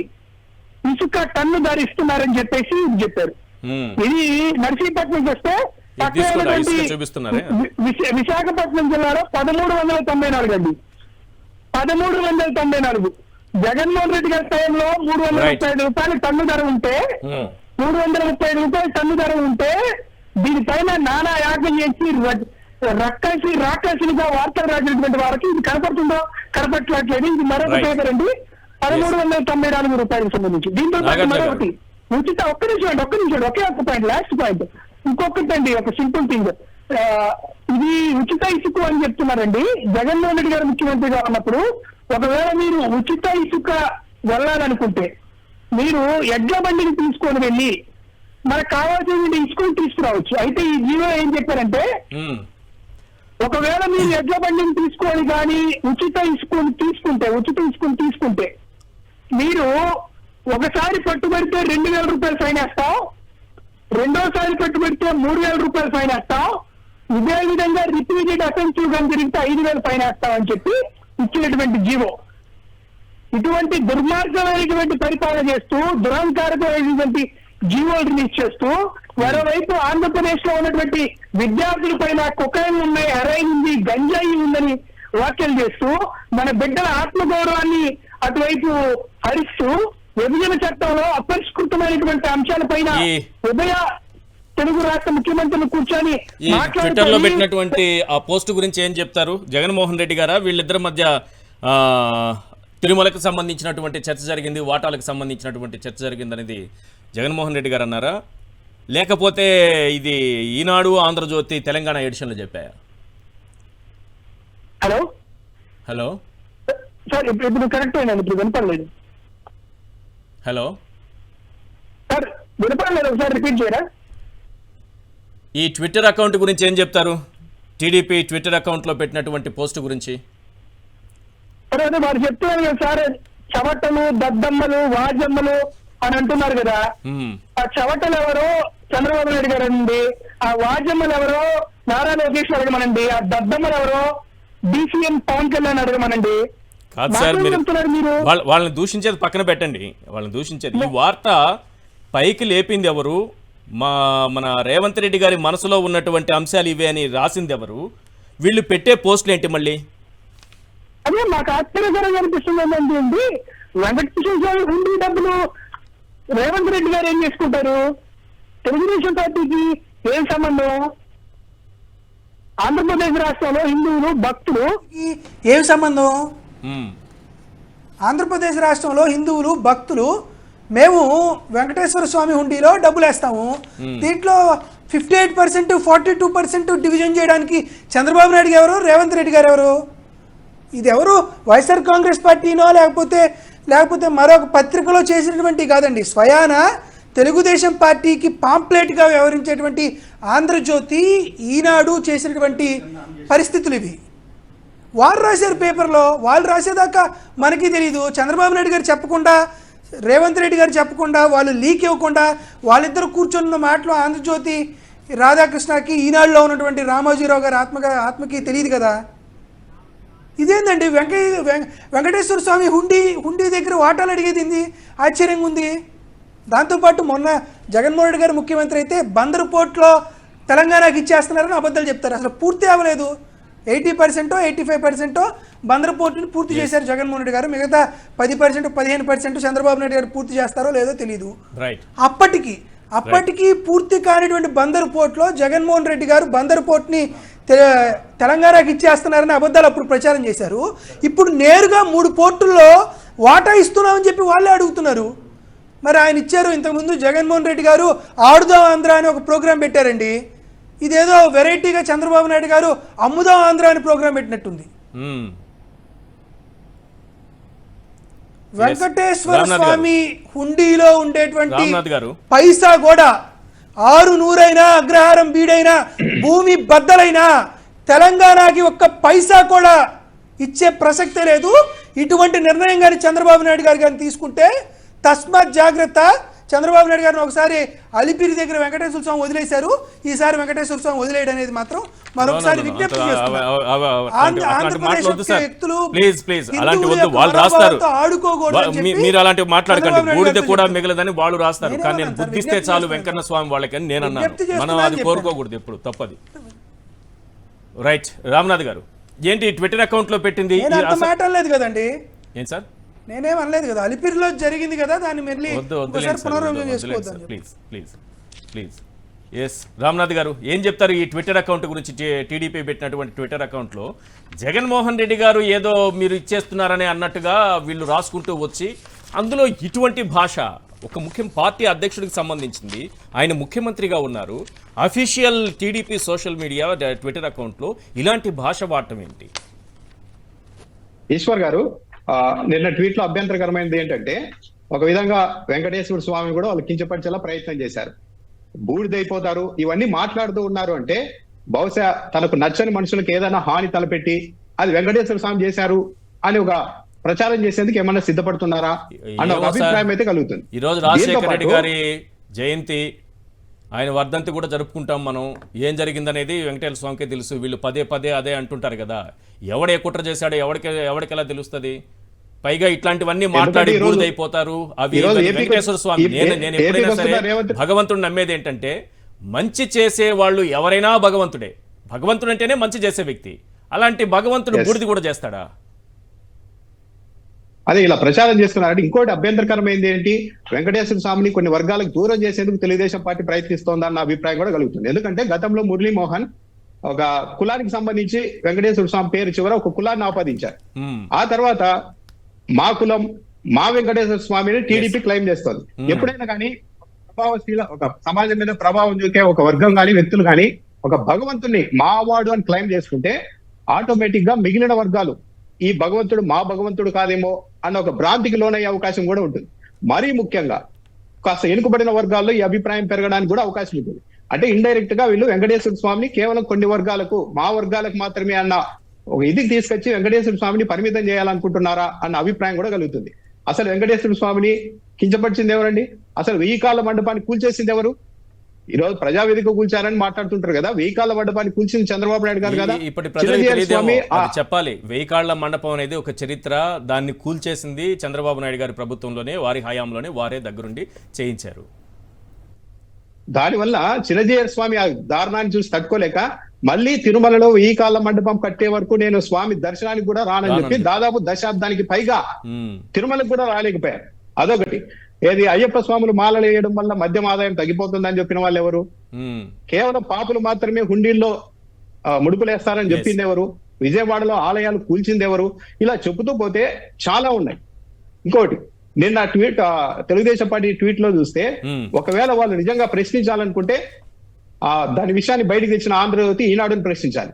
ఇసుక టన్ను ధర ఇస్తున్నారని చెప్పేసి చెప్పారు. ఇది నర్సీపట్నం వస్తే విశాఖపట్నం జిల్లాలో 1,394 అండి. 1,394. జగన్మోహన్ రెడ్డి గారి టైంలో 335 రూపాయలు టన్ను ధర ఉంటే 335 రూపాయలు టన్ను ధర ఉంటే దీనిపైన నానా యాగం చేసి రాకాసులుగా వార్తలు రాసినటువంటి వారికి ఇది కనపడుతుందో కనపట్లేదు. ఇది మరొక పేపర్ అండి, 1,394 రూపాయలకు సంబంధించి. దీంతో మరొకటి ఉచిత ఒక్క నిమిషం ఒకే ఒక పాయింట్, లాస్ట్ పాయింట్ ఇంకొకటి అండి, ఒక సింపుల్ థింగ్. ఇది ఉచిత ఇసుక అని చెప్తున్నారండి. జగన్మోహన్ రెడ్డి గారు ముఖ్యమంత్రిగా ఉన్నప్పుడు ఒకవేళ మీరు ఉచిత ఇసుక వెళ్ళాలనుకుంటే మీరు ఎడ్ల బండిని తీసుకొని వెళ్ళి మనకు కావాల్సిన ఇసుకను తీసుకురావచ్చు. అయితే ఈ జీవో ఏం చెప్పారంటే ఒకవేళ మీరు ఎడ్ల బండిని తీసుకొని కానీ ఉచిత ఇసుకను తీసుకుంటే మీరు ఒకసారి పట్టుబడితే 2,000 రూపాయలు ఫైన్ వేస్తాం, రెండోసారి పట్టుబడితే 3,000 రూపాయలు ఫైన్ వేస్తాం, ఇదే విధంగా రిపీటెడ్ అఫెన్సివ్ గా జరిగితే 5,000 ఫైన్ వేస్తామని చెప్పి ఇచ్చినటువంటి జీవో. ఇటువంటి దుర్మార్గమైనటువంటి పరిపాలన చేస్తూ దురహంకారమైనటువంటి జీవోలు రిలీజ్ చేస్తూ మరోవైపు ఆంధ్రప్రదేశ్ లో ఉన్నటువంటి విద్యార్థుల పైన కొకైన్ ఉన్నాయి, హెరాయిన్ ఉంది, గంజాయి ఉందని వ్యాఖ్యలు చేస్తూ మన బిడ్డల ఆత్మగౌరవాన్ని అటువైపు హరిస్తూ విభజన చట్టంలో అపరిష్కృతమైనటువంటి అంశాలపైన ఉభయ తెలుగు రాష్ట్ర ముఖ్యమంత్రులు కూర్చొని ఈ ట్విట్టర్ లో పెట్టినటువంటి ఆ పోస్ట్ గురించి ఏం చెప్తారు? జగన్మోహన్ రెడ్డి గారా వీళ్ళిద్దరి మధ్య తిరుమలకు సంబంధించినటువంటి చర్చ జరిగింది, వాటాలకు సంబంధించినటువంటి చర్చ జరిగింది అనేది జగన్మోహన్ రెడ్డి గారు అన్నారా, లేకపోతే ఇది ఈనాడు, ఆంధ్రజ్యోతి, తెలంగాణ ఎడిషన్లో చెప్పాయా? హలో హలో సార్, ఇప్పుడు కరెక్ట్ అయినా, ఇప్పుడు వినపడలేదు. హలో సార్ వినపడలేదు, ఒకసారి రిపీట్ చేయరా? ఈ ట్విట్టర్ అకౌంట్ గురించి ఏం చెప్తారు? టీడీపీ ట్విట్టర్ అకౌంట్లో పెట్టినటువంటి పోస్ట్ గురించి. సరే, అదే వారు చెప్తున్నారు కదా సార్, చవటలు, దద్దమ్మలు, వాజమ్మలు అని అంటున్నారు కదా. ఆ చవటలు ఎవరో చంద్రబాబు నాయుడు గారు అండి, ఆ వాజమ్మలు ఎవరో నారా లోకేష్ అడగమనండి, ఆ దద్దమ్మలు ఎవరో డిసిఎం పవన్ కళ్యాణ్ అడగమనండి. కాదు సార్, మీరు వాళ్ళని దూషించేది పక్కన పెట్టండి, వాళ్ళని దూషించేది. ఈ వార్త పైకి లేపింది ఎవరు? మన రేవంత్ రెడ్డి గారి మనసులో ఉన్నటువంటి అంశాలు ఇవే అని రాసింది ఎవరు? వీళ్ళు పెట్టే పోస్టులు ఏంటి మళ్ళీ? అదే మాకు ఆశ్చర్యకరంగా అనిపిస్తుంది ఏంటంటే, వెంకటేశ్వర స్వామి హుండీ డబ్బులు రేవంత్ రెడ్డి గారు ఏం చేసుకుంటారు? తెలుగుదేశం పార్టీకి ఏం సంబంధం? ఆంధ్రప్రదేశ్ రాష్ట్రంలో హిందువులు భక్తులు ఏం సంబంధం? ఆంధ్రప్రదేశ్ రాష్ట్రంలో హిందువులు భక్తులు మేము వెంకటేశ్వర స్వామి హుండీలో డబ్బులు వేస్తాము. దీంట్లో 58%, 42% డివిజన్ చేయడానికి చంద్రబాబు నాయుడు గారు, రేవంత్ రెడ్డి గారు ఎవరు? ఇది ఎవరు? వైఎస్ఆర్ కాంగ్రెస్ పార్టీనో లేకపోతే మరొక పత్రికలో చేసినటువంటి కాదండి, స్వయాన తెలుగుదేశం పార్టీకి పాంప్లెట్గా వ్యవహరించేటువంటి ఆంధ్రజ్యోతి, ఈనాడు చేసినటువంటి పరిస్థితులు ఇవి. వారు రాశారు పేపర్లో, వాళ్ళు రాసేదాకా మనకి తెలియదు. చంద్రబాబు నాయుడు గారు చెప్పకుండా, రేవంత్ రెడ్డి గారు చెప్పకుండా, వాళ్ళు లీక్ ఇవ్వకుండా, వాళ్ళిద్దరు కూర్చొన్న మాటలు ఆంధ్రజ్యోతి రాధాకృష్ణకి, ఈనాడులో ఉన్నటువంటి రామోజీరావు గారి ఆత్మకి తెలియదు కదా. ఇదేందండి? వెంకటేశ్వర స్వామి హుండీ దగ్గర వాటాలు అడిగేది ఏంది? ఆశ్చర్యంగా ఉంది. దాంతోపాటు మొన్న జగన్మోహన్ రెడ్డి గారు ముఖ్యమంత్రి అయితే బందరు పోర్ట్లో తెలంగాణకి ఇచ్చేస్తున్నారని అబద్ధాలు చెప్తారు. అసలు పూర్తి అవ్వలేదు. 80%, 85% బందరు పోర్టుని పూర్తి చేశారు జగన్మోహన్ రెడ్డి గారు. మిగతా 10%, 15% చంద్రబాబు నాయుడు గారు పూర్తి చేస్తారో లేదో తెలియదు. అప్పటికి పూర్తి కానిటువంటి బందరు పోర్టులో జగన్మోహన్ రెడ్డి గారు బందరు పోర్టుని తెలంగాణకి ఇచ్చేస్తున్నారని అబద్ధాలు అప్పుడు ప్రచారం చేశారు. ఇప్పుడు నేరుగా 3 పోర్టుల్లో వాటా ఇస్తున్నామని చెప్పి వాళ్ళే అడుగుతున్నారు. మరి ఆయన ఇచ్చారు. ఇంతకుముందు జగన్మోహన్ రెడ్డి గారు ఆడుదాం ఆంధ్ర అని ఒక ప్రోగ్రాం పెట్టారండి. ఇదేదో వెరైటీగా చంద్రబాబు నాయుడు గారు అమ్ముదాం ఆంధ్ర అని ప్రోగ్రాం పెట్టినట్టుంది. వెంకటేశ్వర స్వామి హుండీలో ఉండేటువంటి పైసా కూడా 600 అగ్రహారం బీడైనా భూమి బద్దలైనా తెలంగాణకి ఒక్క పైసా కూడా ఇచ్చే ప్రసక్తే లేదు. ఇటువంటి నిర్ణయం కానీ చంద్రబాబు నాయుడు గారు కానీ తీసుకుంటే తస్మాత్ జాగ్రత్త. చంద్రబాబు నాయుడు గారిని ఒకసారి అలిపిరి దగ్గర వెంకటేశ్వర స్వామి వదిలేశారు, ఈసారి వెంకటేశ్వర స్వామి వదిలేయడం అనేది మాత్రం మరొకసారి విజ్ఞప్తి మీరు అలాంటివి మాట్లాడకండి. బూడిద కూడా మిగలదని వాళ్ళు రాస్తారు, కానీ నేను బుద్ధిస్తే చాలు వెంకన్న స్వామి వాళ్ళకని నేను అన్నాను. మనం అది కోరుకోకూడదు ఎప్పుడు, తప్పది. రైట్, రామ్నాథ్ గారు ఏంటి ట్విట్టర్ అకౌంట్ లో పెట్టింది? లేదు కదండి. ఏం సార్? నేనేం అనలేదు కదా, అలిపిరిలో జరిగింది కదా, దాన్ని మళ్ళీ పునరాలోచన చేసుకోవద్దు. ప్లీజ్. ఎస్ రామ్నాథ్ గారు ఏం చెప్తారు ఈ ట్విట్టర్ అకౌంట్ గురించి? టీడీపీ పెట్టినటువంటి ట్విట్టర్ అకౌంట్లో జగన్మోహన్ రెడ్డి గారు ఏదో మీరు ఇచ్చేస్తున్నారని అన్నట్టుగా వీళ్ళు రాసుకుంటూ వచ్చి, అందులో ఇటువంటి భాష ఒక పార్టీ అధ్యక్షుడికి సంబంధించింది, ఆయన ముఖ్యమంత్రిగా ఉన్నారు, official TDP social media Twitter అకౌంట్లో ఇలాంటి భాష వాడటం ఏంటి? ఈశ్వర్ గారు, నిన్న ట్వీట్ లో అభ్యంతరకరమైనది ఏంటంటే, ఒక విధంగా వెంకటేశ్వర స్వామిని కూడా వాళ్ళు కించపరిచేలా ప్రయత్నం చేశారు. బూడిదైపోతారు ఇవన్నీ మాట్లాడుతూ ఉన్నారు అంటే, బహుశా తనకు నచ్చని మనుషులకు ఏదైనా హాని తలపెట్టి అది వెంకటేశ్వర స్వామి చేశారు అని ఒక ప్రచారం చేసేందుకు ఏమన్నా సిద్ధపడుతున్నారా అన్న ఒక అభిప్రాయం అయితే కలుగుతుంది. ఈ రోజు రాజశేఖర రెడ్డి గారి జయంతి, ఆయన వర్ధంతి కూడా జరుపుకుంటాం మనం. ఏం జరిగిందనేది వెంకటేశ్వర స్వామికే తెలుసు. వీళ్ళు పదే అదే అంటుంటారు కదా, ఎవడే కుట్ర చేశాడో ఎవడికెలా తెలుస్తుంది? పైగా ఇట్లాంటివన్నీ మాట్లాడి బూడిదైపోతారు. అవి వెంకటేశ్వర స్వామి, నేను ఎప్పుడైనా సరే భగవంతుడు నమ్మేది ఏంటంటే, మంచి చేసే వాళ్ళు ఎవరైనా భగవంతుడే. భగవంతుడు అంటేనే మంచి చేసే వ్యక్తి. అలాంటి భగవంతుడు బూడిది కూడా చేస్తాడా? అదే ఇలా ప్రచారం చేస్తున్నారంటే ఇంకోటి అభ్యంతరకరమైంది ఏంటి, వెంకటేశ్వర స్వామిని కొన్ని వర్గాలకు దూరం చేసేందుకు తెలుగుదేశం పార్టీ ప్రయత్నిస్తోందన్న అభిప్రాయం కూడా కలుగుతుంది. ఎందుకంటే గతంలో మురళీమోహన్ ఒక కులానికి సంబంధించి వెంకటేశ్వర స్వామి పేరు చివర ఒక కులాన్ని ఆపాదించారు. ఆ తర్వాత మా కులం మా వెంకటేశ్వర స్వామిని టీడీపీ క్లెయిమ్ చేస్తోంది. ఎప్పుడైనా కానీ ప్రభావశీల ఒక సమాజం మీద ప్రభావం చూకే ఒక వర్గం కానీ వ్యక్తులు కానీ ఒక భగవంతుని మావాడు అని క్లెయిమ్ చేసుకుంటే ఆటోమేటిక్ గా మిగిలిన వర్గాలు ఈ భగవంతుడు మా భగవంతుడు కాదేమో అన్న ఒక భ్రాంతికి లోనయ్యే అవకాశం కూడా ఉంటుంది. మరీ ముఖ్యంగా కాస్త వెనుకబడిన వర్గాల్లో ఈ అభిప్రాయం పెరగడానికి కూడా అవకాశం ఉంటుంది. అంటే ఇండైరెక్ట్ గా వీళ్ళు వెంకటేశ్వర స్వామిని కేవలం కొన్ని వర్గాలకు మా వర్గాలకు మాత్రమే అన్న ఒక ఇదికి తీసుకొచ్చి వెంకటేశ్వర స్వామిని పరిమితం చేయాలనుకుంటున్నారా అన్న అభిప్రాయం కూడా కలుగుతుంది. అసలు వెంకటేశ్వర స్వామిని కించపరిచింది ఎవరండి? అసలు 1000 కాళ్ళ మండపాన్ని కూల్చేసింది ఎవరు? ఈ రోజు ప్రజావేదిక కూల్చారని మాట్లాడుతుంటారు కదా, 1000 కాళ్ళ మండపాన్ని కూల్చింది చంద్రబాబు నాయుడు గారు కదా. ఇప్పటి ప్రజలకు చెప్పాలి, 1000 కాళ్ళ మండపం అనేది ఒక చరిత్ర. దాన్ని కూల్చేసింది చంద్రబాబు నాయుడు గారి ప్రభుత్వంలోనే, వారి హయాంలోనే వారే దగ్గరుండి చేయించారు. దానివల్ల చిరంజీవి స్వామి ఆ దారుణాన్ని చూసి తట్టుకోలేక మళ్ళీ తిరుమలలో 1000 కాళ్ళ మండపం కట్టే వరకు నేను స్వామి దర్శనానికి కూడా రానని చెప్పి దాదాపు దశాబ్దానికి పైగా తిరుమలకు కూడా రాలేకపోయారు. అదొకటి. ఏది అయ్యప్ప స్వాములు మాలలు వేయడం వల్ల మద్యం ఆదాయం తగ్గిపోతుందని చెప్పిన వాళ్ళు ఎవరు? కేవలం పాపులు మాత్రమే హుండీల్లో ముడుపులేస్తారని చెప్పింది ఎవరు? విజయవాడలో ఆలయాలు కూల్చింది ఎవరు? ఇలా చెబుతూ పోతే చాలా ఉన్నాయి. ఇంకోటి, నిన్న ట్వీట్ తెలుగుదేశం పార్టీ ట్వీట్ లో చూస్తే ఒకవేళ వాళ్ళు నిజంగా ప్రశ్నించాలనుకుంటే దాని విషయాన్ని బయటకు తెచ్చిన ఆంధ్రజ్యోతి ఈనాడుని ప్రశ్నించాలి.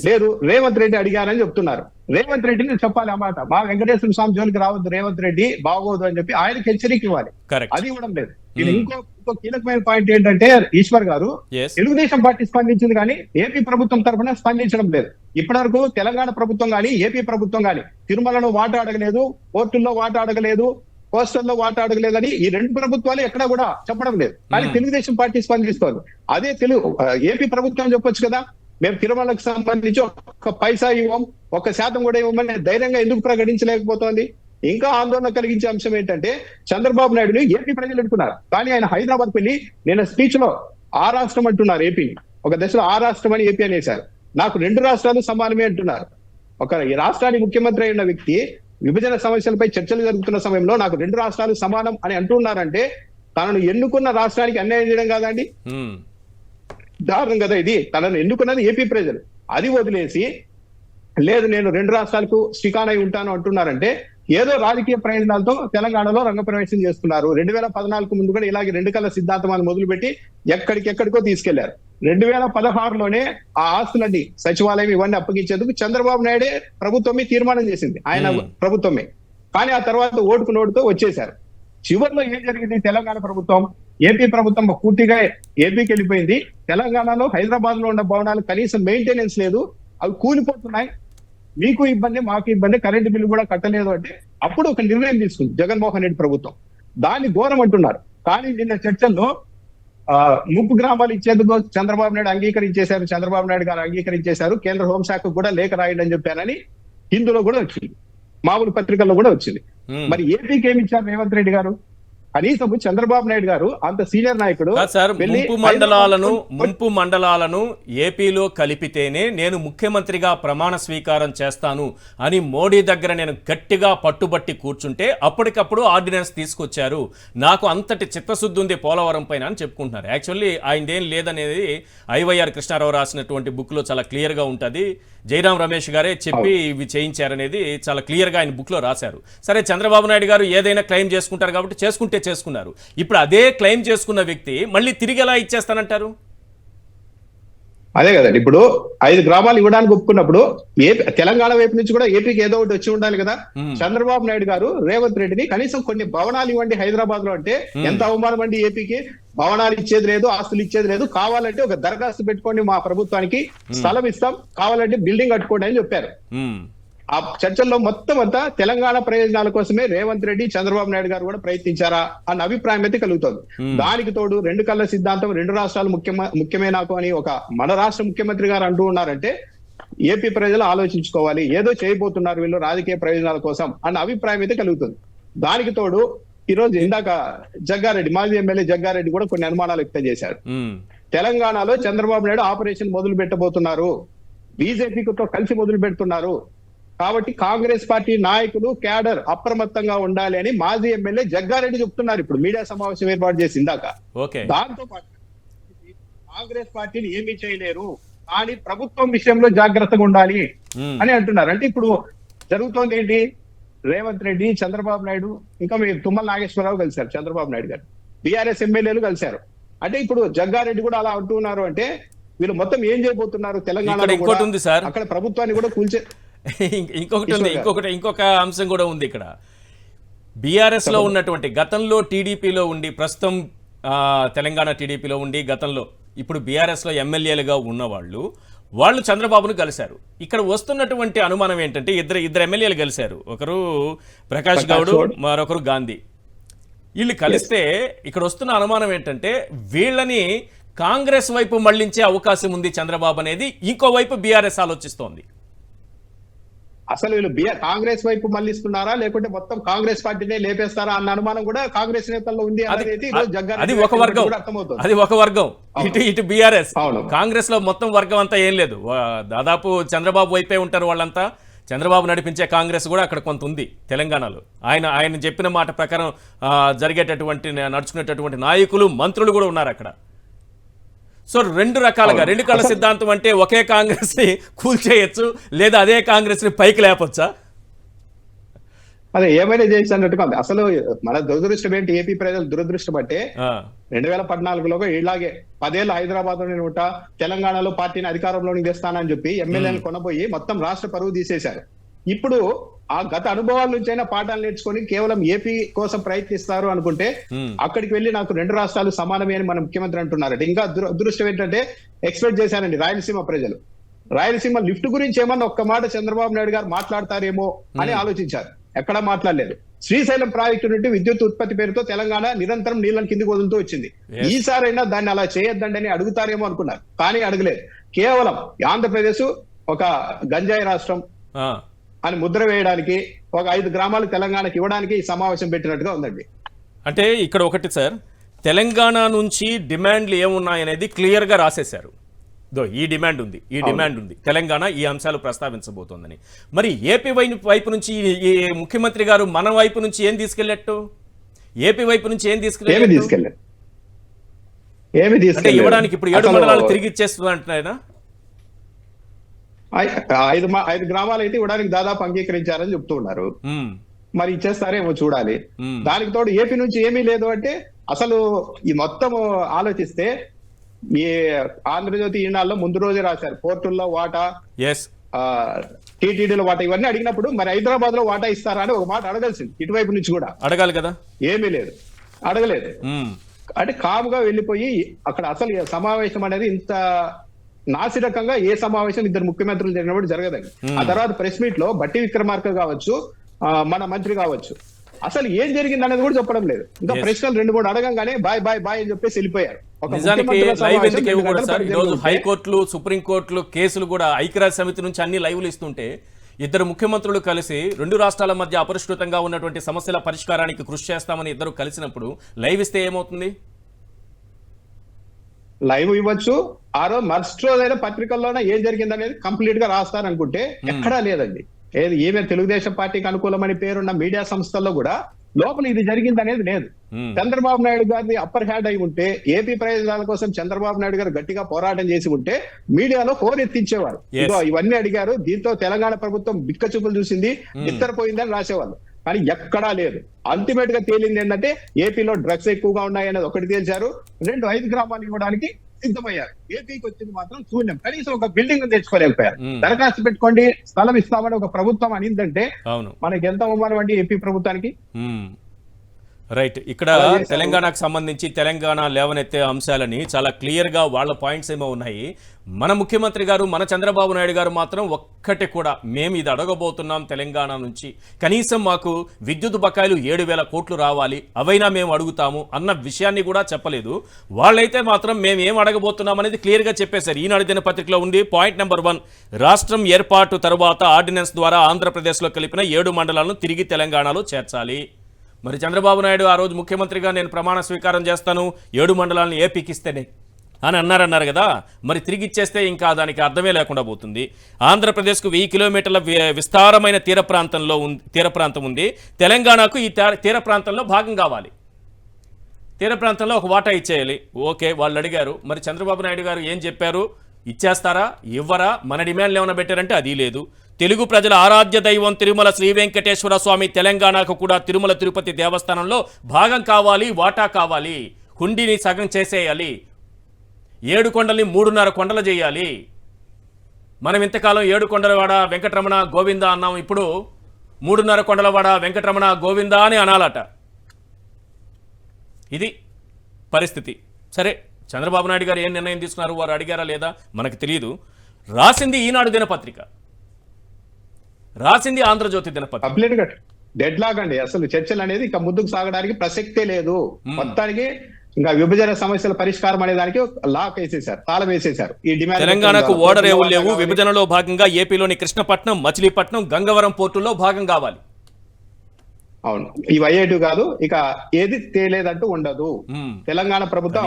లేదు, రేవంత్ రెడ్డి అడిగారని చెప్తున్నారు. రేవంత్ రెడ్డిని చెప్పాలి అన్నమాట, మా వెంకటేశ్వర స్వామి జోలికి రావద్దు రేవంత్ రెడ్డి, బాగోదు అని చెప్పి ఆయనకి హెచ్చరిక ఇవ్వాలి. అది ఇవ్వడం లేదు. ఇంకో కీలకమైన పాయింట్ ఏంటంటే ఈశ్వర్ గారు, తెలుగుదేశం పార్టీ స్పందించింది కానీ ఏపీ ప్రభుత్వం తరఫున స్పందించడం లేదు. ఇప్పటివరకు తెలంగాణ ప్రభుత్వం కానీ ఏపీ ప్రభుత్వం కానీ తిరుమలలో వాటా అడగలేదు, పోర్టుల్లో వాటా అడగలేదు, కోస్టల్లో వాటా అడగలేదని ఈ రెండు ప్రభుత్వాలు ఎక్కడా కూడా చెప్పడం లేదు. కానీ తెలుగుదేశం పార్టీ స్పందిస్తోంది. అదే ఏపీ ప్రభుత్వం చెప్పొచ్చు కదా, మేము తిరుమలకు సంబంధించి 1 పైసా ఇవ్వం, 1% కూడా ఇవ్వమని ధైర్యంగా ఎందుకు ప్రకటించలేకపోతోంది? ఇంకా ఆందోళన కలిగించే అంశం ఏంటంటే చంద్రబాబు నాయుడుని ఏపీ ప్రజలు ఎన్నుకున్నారు, కానీ ఆయన హైదరాబాద్ వెళ్ళి నేను స్పీచ్ లో ఆ రాష్ట్రం అంటున్నారు, ఏపీని ఒక దశలో ఆ రాష్ట్రం అని ఏపీ అనేశారు. నాకు 2 రాష్ట్రాలు సమానమే అంటున్నారు. ఒక రాష్ట్రానికి ముఖ్యమంత్రి అయిన వ్యక్తి విభజన సమస్యలపై చర్చలు జరుగుతున్న సమయంలో నాకు 2 రాష్ట్రాలు సమానం అని అంటున్నారంటే తనను ఎన్నుకున్న రాష్ట్రానికి అన్యాయం చేయడం కాదండి? దారుణం కదా ఇది. తనను ఎన్నుకున్నది ఏపీ ప్రజలు. అది వదిలేసి లేదు నేను 2 రాష్ట్రాలకు శ్రీకాన్ అయి ఉంటాను అంటున్నారంటే ఏదో రాజకీయ ప్రయోజనాలతో తెలంగాణలో రంగప్రవేశం చేస్తున్నారు. 2014 ముందు కూడా ఇలాగే 2 కళ్ళ సిద్ధాంతం మొదలుపెట్టి ఎక్కడికెక్కడికో తీసుకెళ్లారు. 2016లోనే ఆ ఆస్తులన్నీ సచివాలయం ఇవన్నీ అప్పగించేందుకు చంద్రబాబు నాయుడే ప్రభుత్వమే తీర్మానం చేసింది, ఆయన ప్రభుత్వమే. కానీ ఆ తర్వాత ఓటుకు నోటుతో వచ్చేశారు. చివరిలో ఏం జరిగింది? తెలంగాణ ప్రభుత్వం ఏపీ ప్రభుత్వం పూర్తిగా ఏపీకి వెళ్ళిపోయింది. తెలంగాణలో హైదరాబాద్ లో ఉన్న భవనాలు కనీసం మెయింటెనెన్స్ లేదు, అవి కూలిపోతున్నాయి. మీకు ఇబ్బంది మాకు ఇబ్బంది, కరెంటు బిల్లు కూడా కట్టలేదు అంటే అప్పుడు ఒక నిర్ణయం తీసుకుంది జగన్మోహన్ రెడ్డి ప్రభుత్వం. దాన్ని ఘోరం అంటున్నారు. కానీ నిన్న చర్చల్లో ముప్పు గ్రామాలు ఇచ్చేందుకు చంద్రబాబు నాయుడు అంగీకరించేశారు, చంద్రబాబు నాయుడు గారు అంగీకరించేశారు, కేంద్ర హోంశాఖకు కూడా లేఖ రాయండి అని చెప్పారని హిందూలో కూడా వచ్చింది, మామూలు పత్రికల్లో కూడా వచ్చింది. మరి ఏపీకి ఏమి ఇచ్చారు రేవంత్ రెడ్డి గారు? కనీసం చంద్రబాబు నాయుడు గారు అంత సీనియర్ నాయకుడు సార్, ముంపు మండలాలను ఏపీలో కలిపితేనే నేను ముఖ్యమంత్రిగా ప్రమాణ స్వీకారం చేస్తాను అని మోడీ దగ్గర నేను గట్టిగా పట్టుబట్టి కూర్చుంటే అప్పటికప్పుడు ఆర్డినెన్స్ తీసుకొచ్చారు. నాకు అంతటి చిత్తశుద్ధి ఉంది పోలవరం పైన అని చెప్పుకుంటున్నారు. యాక్చువల్లీ ఆయనదేం లేదనేది ఐవైఆర్ కృష్ణారావు రాసినటువంటి బుక్ లో చాలా క్లియర్ గా ఉంటుంది. జయరాం రమేష్ గారే చెప్పి ఇవి చేయించారనేది చాలా క్లియర్ గా ఆయన బుక్ లో రాశారు. సరే, చంద్రబాబు నాయుడు గారు ఏదైనా క్లెయిమ్ చేసుకుంటారు కాబట్టి చేసుకున్నారు. ఇప్పుడు అదే క్లెయిమ్ చేసుకున్న వ్యక్తి మళ్ళీ తిరిగి ఎలా ఇచ్చేస్తానంటారు? అదే కదండి, ఇప్పుడు 5 గ్రామాలు ఇవ్వడానికి ఒప్పుకున్నప్పుడు తెలంగాణ వైపు నుంచి కూడా ఏపీకి ఏదో ఒకటి వచ్చి ఉండాలి కదా. చంద్రబాబు నాయుడు గారు రేవంత్ రెడ్డిని కనీసం కొన్ని భవనాలు ఇవ్వండి హైదరాబాద్ లో అంటే ఎంత అవమానం అండి ఏపీకి. భవనాలు ఇచ్చేది లేదు, ఆస్తులు ఇచ్చేది లేదు, కావాలంటే ఒక దరఖాస్తు పెట్టుకోండి మా ప్రభుత్వానికి, స్థలం ఇస్తాం, కావాలంటే బిల్డింగ్ కట్టుకోండి అని చెప్పారు. ఆ చర్చల్లో మొత్తం అంతా తెలంగాణ ప్రయోజనాల కోసమే రేవంత్ రెడ్డి చంద్రబాబు నాయుడు గారు కూడా ప్రయత్నించారా అన్న అభిప్రాయం అయితే కలుగుతుంది. దానికి తోడు 2 కళ్ళ సిద్ధాంతం, 2 రాష్ట్రాలు ముఖ్యమే నాకు అని ఒక మన రాష్ట్ర ముఖ్యమంత్రి గారు అంటూ ఉన్నారంటే ఏపీ ప్రజలు ఆలోచించుకోవాలి, ఏదో చేయబోతున్నారు వీళ్ళు రాజకీయ ప్రయోజనాల కోసం అన్న అభిప్రాయం అయితే కలుగుతుంది. దానికి తోడు ఈ రోజు ఇందాక జగ్గారెడ్డి, మాజీ ఎమ్మెల్యే జగ్గారెడ్డి కూడా కొన్ని అనుమానాలు వ్యక్తం చేశారు. తెలంగాణలో చంద్రబాబు నాయుడు ఆపరేషన్ మొదలు పెట్టబోతున్నారు, బీజేపీతో కలిసి మొదలు పెడుతున్నారు. కాబట్టి కాంగ్రెస్ పార్టీ నాయకులు క్యాడర్ అప్రమత్తంగా ఉండాలి అని మాజీ ఎమ్మెల్యే జగ్గారెడ్డి చెప్తున్నారు. ఇప్పుడు మీడియా సమావేశం ఏర్పాటు చేసి ఇందాక. దాంతో పాటు కాంగ్రెస్ పార్టీని ఏమీ చేయలేరు, కానీ ప్రభుత్వం విషయంలో జాగ్రత్తగా ఉండాలి అని అంటున్నారు. అంటే ఇప్పుడు జరుగుతోంది ఏంటి? రేవంత్ రెడ్డి, చంద్రబాబు నాయుడు, ఇంకా మీరు తుమ్మల నాగేశ్వరరావు కలిశారు, చంద్రబాబు నాయుడు గారు, బీఆర్ఎస్ ఎమ్మెల్యేలు కలిశారు. అంటే ఇప్పుడు జగ్గారెడ్డి కూడా అలా అంటున్నారు. అంటే వీళ్ళు మొత్తం ఏం చేయబోతున్నారు? తెలంగాణ ఇంకోటి ఉంది సార్, అక్కడ ప్రభుత్వాన్ని కూడా కూల్చే ఇంకొక అంశం కూడా ఉంది ఇక్కడ. బీఆర్ఎస్ లో ఉన్నటువంటి గతంలో టీడీపీలో ఉండి, ప్రస్తుతం తెలంగాణ టీడీపీలో ఉండి, గతంలో ఇప్పుడు బీఆర్ఎస్ లో ఎమ్మెల్యేలుగా ఉన్నవాళ్ళు చంద్రబాబును కలిశారు. ఇక్కడ వస్తున్నటువంటి అనుమానం ఏంటంటే ఇద్దరు ఎమ్మెల్యేలు కలిశారు, ఒకరు ప్రకాష్ గౌడ్, మరొకరు గాంధీ. వీళ్ళు కలిస్తే ఇక్కడ వస్తున్న అనుమానం ఏంటంటే వీళ్ళని కాంగ్రెస్ వైపు మళ్లించే అవకాశం ఉంది చంద్రబాబు అనేది ఇంకోవైపు బీఆర్ఎస్ ఆలోచిస్తోంది. అసలు వీళ్ళు కాంగ్రెస్ వైపు మళ్ళిస్తున్నారా, లేకుంటే మొత్తం కాంగ్రెస్ పార్టీనే లేపేస్తారా అన్న అనుమానం కూడా కాంగ్రెస్ నేతల్లో ఉంది. అది ఒక వర్గం, అది ఒక వర్గం. ఇటు బీఆర్ఎస్, కాంగ్రెస్ లో మొత్తం వర్గం అంతా ఏం లేదు, దాదాపు చంద్రబాబు వైపే ఉంటారు వాళ్ళంతా. చంద్రబాబు నడిపించే కాంగ్రెస్ కూడా అక్కడ కొంత ఉంది తెలంగాణలో. ఆయన చెప్పిన మాట ప్రకారం నడుచుకునేటటువంటి నాయకులు, మంత్రులు కూడా ఉన్నారు అక్కడ. సో రెండు రకాలుగా, రెండు కళ్ళ సిద్ధాంతం అంటే ఒకే కాంగ్రెస్ ని కూల్చేయచ్చు, లేదా అదే కాంగ్రెస్ ని పైకి లేపొచ్చా? అదే ఏమైనా చేసి అన్నట్టుగా ఉంది. అసలు మన దురదృష్టం ఏంటి? ఏపీ ప్రజలు దురదృష్టం అంటే 2014లో ఇలాగే 10 ఏళ్ళు హైదరాబాద్ లో నేను ఉంటా, తెలంగాణలో పార్టీని అధికారంలోకి తెస్తానని చెప్పి ఎమ్మెల్యేలు కొనబోయి మొత్తం రాష్ట్ర పరువు తీసేశారు. ఇప్పుడు ఆ గత అనుభవాల నుంచైనా పాఠాలు నేర్చుకొని కేవలం ఏపీ కోసం ప్రయత్నిస్తారు అనుకుంటే అక్కడికి వెళ్ళి నాకు 2 రాష్ట్రాలు సమానమే అని మన ముఖ్యమంత్రి అంటున్నారంటే, ఇంకా దురదృష్టం ఏంటంటే ఎక్స్పెక్ట్ చేశారండి రాయలసీమ ప్రజలు. రాయలసీమ లిఫ్ట్ గురించి ఏమన్నా ఒక్క మాట చంద్రబాబు నాయుడు గారు మాట్లాడతారేమో అని ఆలోచించారు, ఎక్కడా మాట్లాడలేదు. శ్రీశైలం ప్రాజెక్టు నుండి విద్యుత్ ఉత్పత్తి పేరుతో తెలంగాణ నిరంతరం నీళ్ళని కిందికి వదులుతూ వచ్చింది. ఈసారైనా దాన్ని అలా చేయొద్దండి అని అడుగుతారేమో అనుకున్నారు, కానీ అడగలేదు. కేవలం ఆంధ్రప్రదేశ్ ఒక గంజాయి రాష్ట్రం అని ముద్ర వేయడానికి, ఒక 5 గ్రామాలు తెలంగాణకి ఇవ్వడానికి ఈ సమావేశం పెట్టినట్టుగా ఉందండి. అంటే ఇక్కడ ఒకటి సార్, తెలంగాణ నుంచి డిమాండ్లు ఏమున్నాయనేది క్లియర్ గా రాసేశారు. ఈ డిమాండ్ ఉంది, తెలంగాణ ఈ అంశాలు ప్రస్తావించబోతోందని. మరి ఏపీ వైపు నుంచి ఈ ముఖ్యమంత్రి గారు మన వైపు నుంచి ఏం తీసుకెళ్ళట్టు? ఏపీ వైపు నుంచి ఏం తీసుకెళ్ళారు? అంటే ఇవ్వడానికి ఇప్పుడు 7 మండలాలు తిరిగి ఇచ్చేస్తుంది అంటున్నాయన. 5 గ్రామాలు అయితే ఇవ్వడానికి దాదాపు అంగీకరించారని చెప్తూ ఉన్నారు. మరి ఇచ్చేస్తారేమో చూడాలి. దానికి తోడు ఏపీ నుంచి ఏమీ లేదు అంటే, అసలు ఈ మొత్తం ఆలోచిస్తే ఈ ఆంధ్రజ్యోతి ఈనాడులో ముందు రోజే రాశారు పోర్టుల్లో వాటా, టీటీడీలో వాటా, ఇవన్నీ అడిగినప్పుడు మరి హైదరాబాద్ లో వాటా ఇస్తారా అని ఒక మాట అడగాల్సింది. ఇటువైపు నుంచి కూడా అడగాలి కదా, ఏమీ లేదు, అడగలేదు. అంటే కాముగా వెళ్ళిపోయి అక్కడ అసలు సమావేశం అనేది ఇంత నాసిరకంగా ఏ సమావేశం ఇద్దరు ముఖ్యమంత్రులు జరిగినప్పుడు జరగదండి. ఆ తర్వాత ప్రెస్ మీట్ లో బట్టి విక్రమార్క కావచ్చు, మన మంత్రి కావచ్చు, అసలు ఏం జరిగింది అనేది కూడా చెప్పడం లేదు. ఇంకా ప్రశ్నలు 2-3 అడగంగానే బాయ్ బాయ్ బాయ్ అని చెప్పేసి వెళ్ళిపోయారు. హైకోర్టులు, సుప్రీంకోర్టులు కేసులు కూడా ఐక్యరాజ్య సమితి నుంచి అన్ని లైవ్లు ఇస్తుంటే ఇద్దరు ముఖ్యమంత్రులు కలిసి 2 రాష్ట్రాల మధ్య అపరిష్కృతంగా ఉన్నటువంటి సమస్యల పరిష్కారానికి కృషి చేస్తామని ఇద్దరు కలిసినప్పుడు లైవ్ ఇస్తే ఏమవుతుంది? లైవ్ ఇవ్వచ్చు, ఆ రోజు మరుసటి రోజైనా పత్రికల్లోనే ఏం జరిగింది అనేది కంప్లీట్ గా రాస్తారనుకుంటే ఎక్కడా లేదండి. ఏమే తెలుగుదేశం పార్టీకి అనుకూలమని పేరున్న మీడియా సంస్థల్లో కూడా లోపల ఇది జరిగింది అనేది లేదు. చంద్రబాబు నాయుడు గారిని అప్పర్ హ్యాండ్ అయి ఉంటే, ఏపీ ప్రయోజనాల కోసం చంద్రబాబు నాయుడు గారు గట్టిగా పోరాటం చేసి ఉంటే మీడియాలో హోరెత్తించేవారు. ఇదో ఇవన్నీ అడిగారు, దీంతో తెలంగాణ ప్రభుత్వం బిక్క చూపులు చూసింది, ఇద్దరిపోయిందని రాసేవాళ్ళు. కానీ ఎక్కడా లేదు. అల్టిమేట్ గా తేలింది ఏంటంటే ఏపీలో డ్రగ్స్ ఎక్కువగా ఉన్నాయనేది ఒకటి తేల్చారు, 2 గ్రామాలు ఇవ్వడానికి సిద్ధమయ్యారు. ఏపీకి వచ్చింది మాత్రం శూన్యం. కనీసం ఒక బిల్డింగ్ తెచ్చుకోలేకపోయారు. దరఖాస్తు పెట్టుకోండి, స్థలం ఇస్తామని ఒక ప్రభుత్వం అనిందంటే మనకి ఎంత అవమానం అండి ఏపీ ప్రభుత్వానికి. రైట్. ఇక్కడ తెలంగాణకు సంబంధించి తెలంగాణ లేవనెత్తే అంశాలని చాలా క్లియర్గా వాళ్ళ పాయింట్స్ ఏమో ఉన్నాయి. మన ముఖ్యమంత్రి గారు, మన చంద్రబాబు నాయుడు గారు మాత్రం ఒక్కటి కూడా మేము ఇది అడగబోతున్నాం తెలంగాణ నుంచి, కనీసం మాకు విద్యుత్ బకాయిలు 7,000 కోట్లు రావాలి, అవైనా మేము అడుగుతాము అన్న విషయాన్ని కూడా చెప్పలేదు. వాళ్ళైతే మాత్రం మేము ఏం అడగబోతున్నాం అనేది క్లియర్గా చెప్పేశారు. ఈనాడు దినపత్రికలో ఉంది. పాయింట్ నెంబర్ 1, రాష్ట్రం ఏర్పాటు తర్వాత ఆర్డినెన్స్ ద్వారా ఆంధ్రప్రదేశ్లో కలిపిన 7 మండలాలను తిరిగి తెలంగాణలో చేర్చాలి. మరి చంద్రబాబు నాయుడు ఆ రోజు ముఖ్యమంత్రిగా నేను ప్రమాణ స్వీకారం చేస్తాను 7 మండలాలను ఏపీకి ఇస్తేనే అని అన్నారు కదా, మరి తిరిగి ఇచ్చేస్తే ఇంకా దానికి అర్థమే లేకుండా పోతుంది. ఆంధ్రప్రదేశ్కు 1000 కిలోమీటర్ల విస్తారమైన తీర ప్రాంతం ఉంది. తెలంగాణకు ఈ తీర ప్రాంతంలో భాగం కావాలి, తీర ప్రాంతంలో ఒక వాటా ఇచ్చేయాలి. ఓకే, వాళ్ళు అడిగారు. మరి చంద్రబాబు నాయుడు గారు ఏం చెప్పారు? ఇచ్చేస్తారా, ఇవ్వరా? మన డిమాండ్లు ఏమైనా పెట్టారంటే అది లేదు. తెలుగు ప్రజల ఆరాధ్య దైవం తిరుమల శ్రీ వెంకటేశ్వర స్వామి తెలంగాణకు కూడా తిరుమల తిరుపతి దేవస్థానంలో భాగం కావాలి, వాటా కావాలి. హుండీని సగం చేసేయాలి, 7 కొండల్ని 3.5 కొండలు చేయాలి. మనం ఇంతకాలం 7 కొండలవాడ వెంకటరమణ గోవింద అన్నాం, ఇప్పుడు 3.5 కొండలవాడ వెంకటరమణ గోవింద అని అనాలట. ఇది పరిస్థితి. సరే, చంద్రబాబు నాయుడు గారు ఏం నిర్ణయం తీసుకున్నారు, వారు అడిగారా లేదా మనకు తెలియదు. రాసింది ఈనాడు దినపత్రిక, రాసింది ఆంధ్రజ్యోతి దినపత్రిక. కంప్లీట్ గా డెడ్ లాగ్ అండి. అసలు చర్చలు అనేది ఇంకా ముందుకు సాగడానికి ప్రసక్తే లేదు. మొత్తానికి ఇంకా విభజన సమస్యల పరిష్కారం అనే దానికి లాక్ వేసేశారు, తాళం వేసేశారు. ఈ డిమాండ్ తెలంగాణకు ఓడరేవులు లేవు. విభజనలో భాగంగా ఏపీలోని కృష్ణపట్నం, మచిలీపట్నం, గంగవరం పోర్టుల్లో భాగం కావాలి. అవును, ఇవి అయ్యేటు కాదు, ఇక ఏది తేలేదంటూ ఉండదు. తెలంగాణ ప్రభుత్వం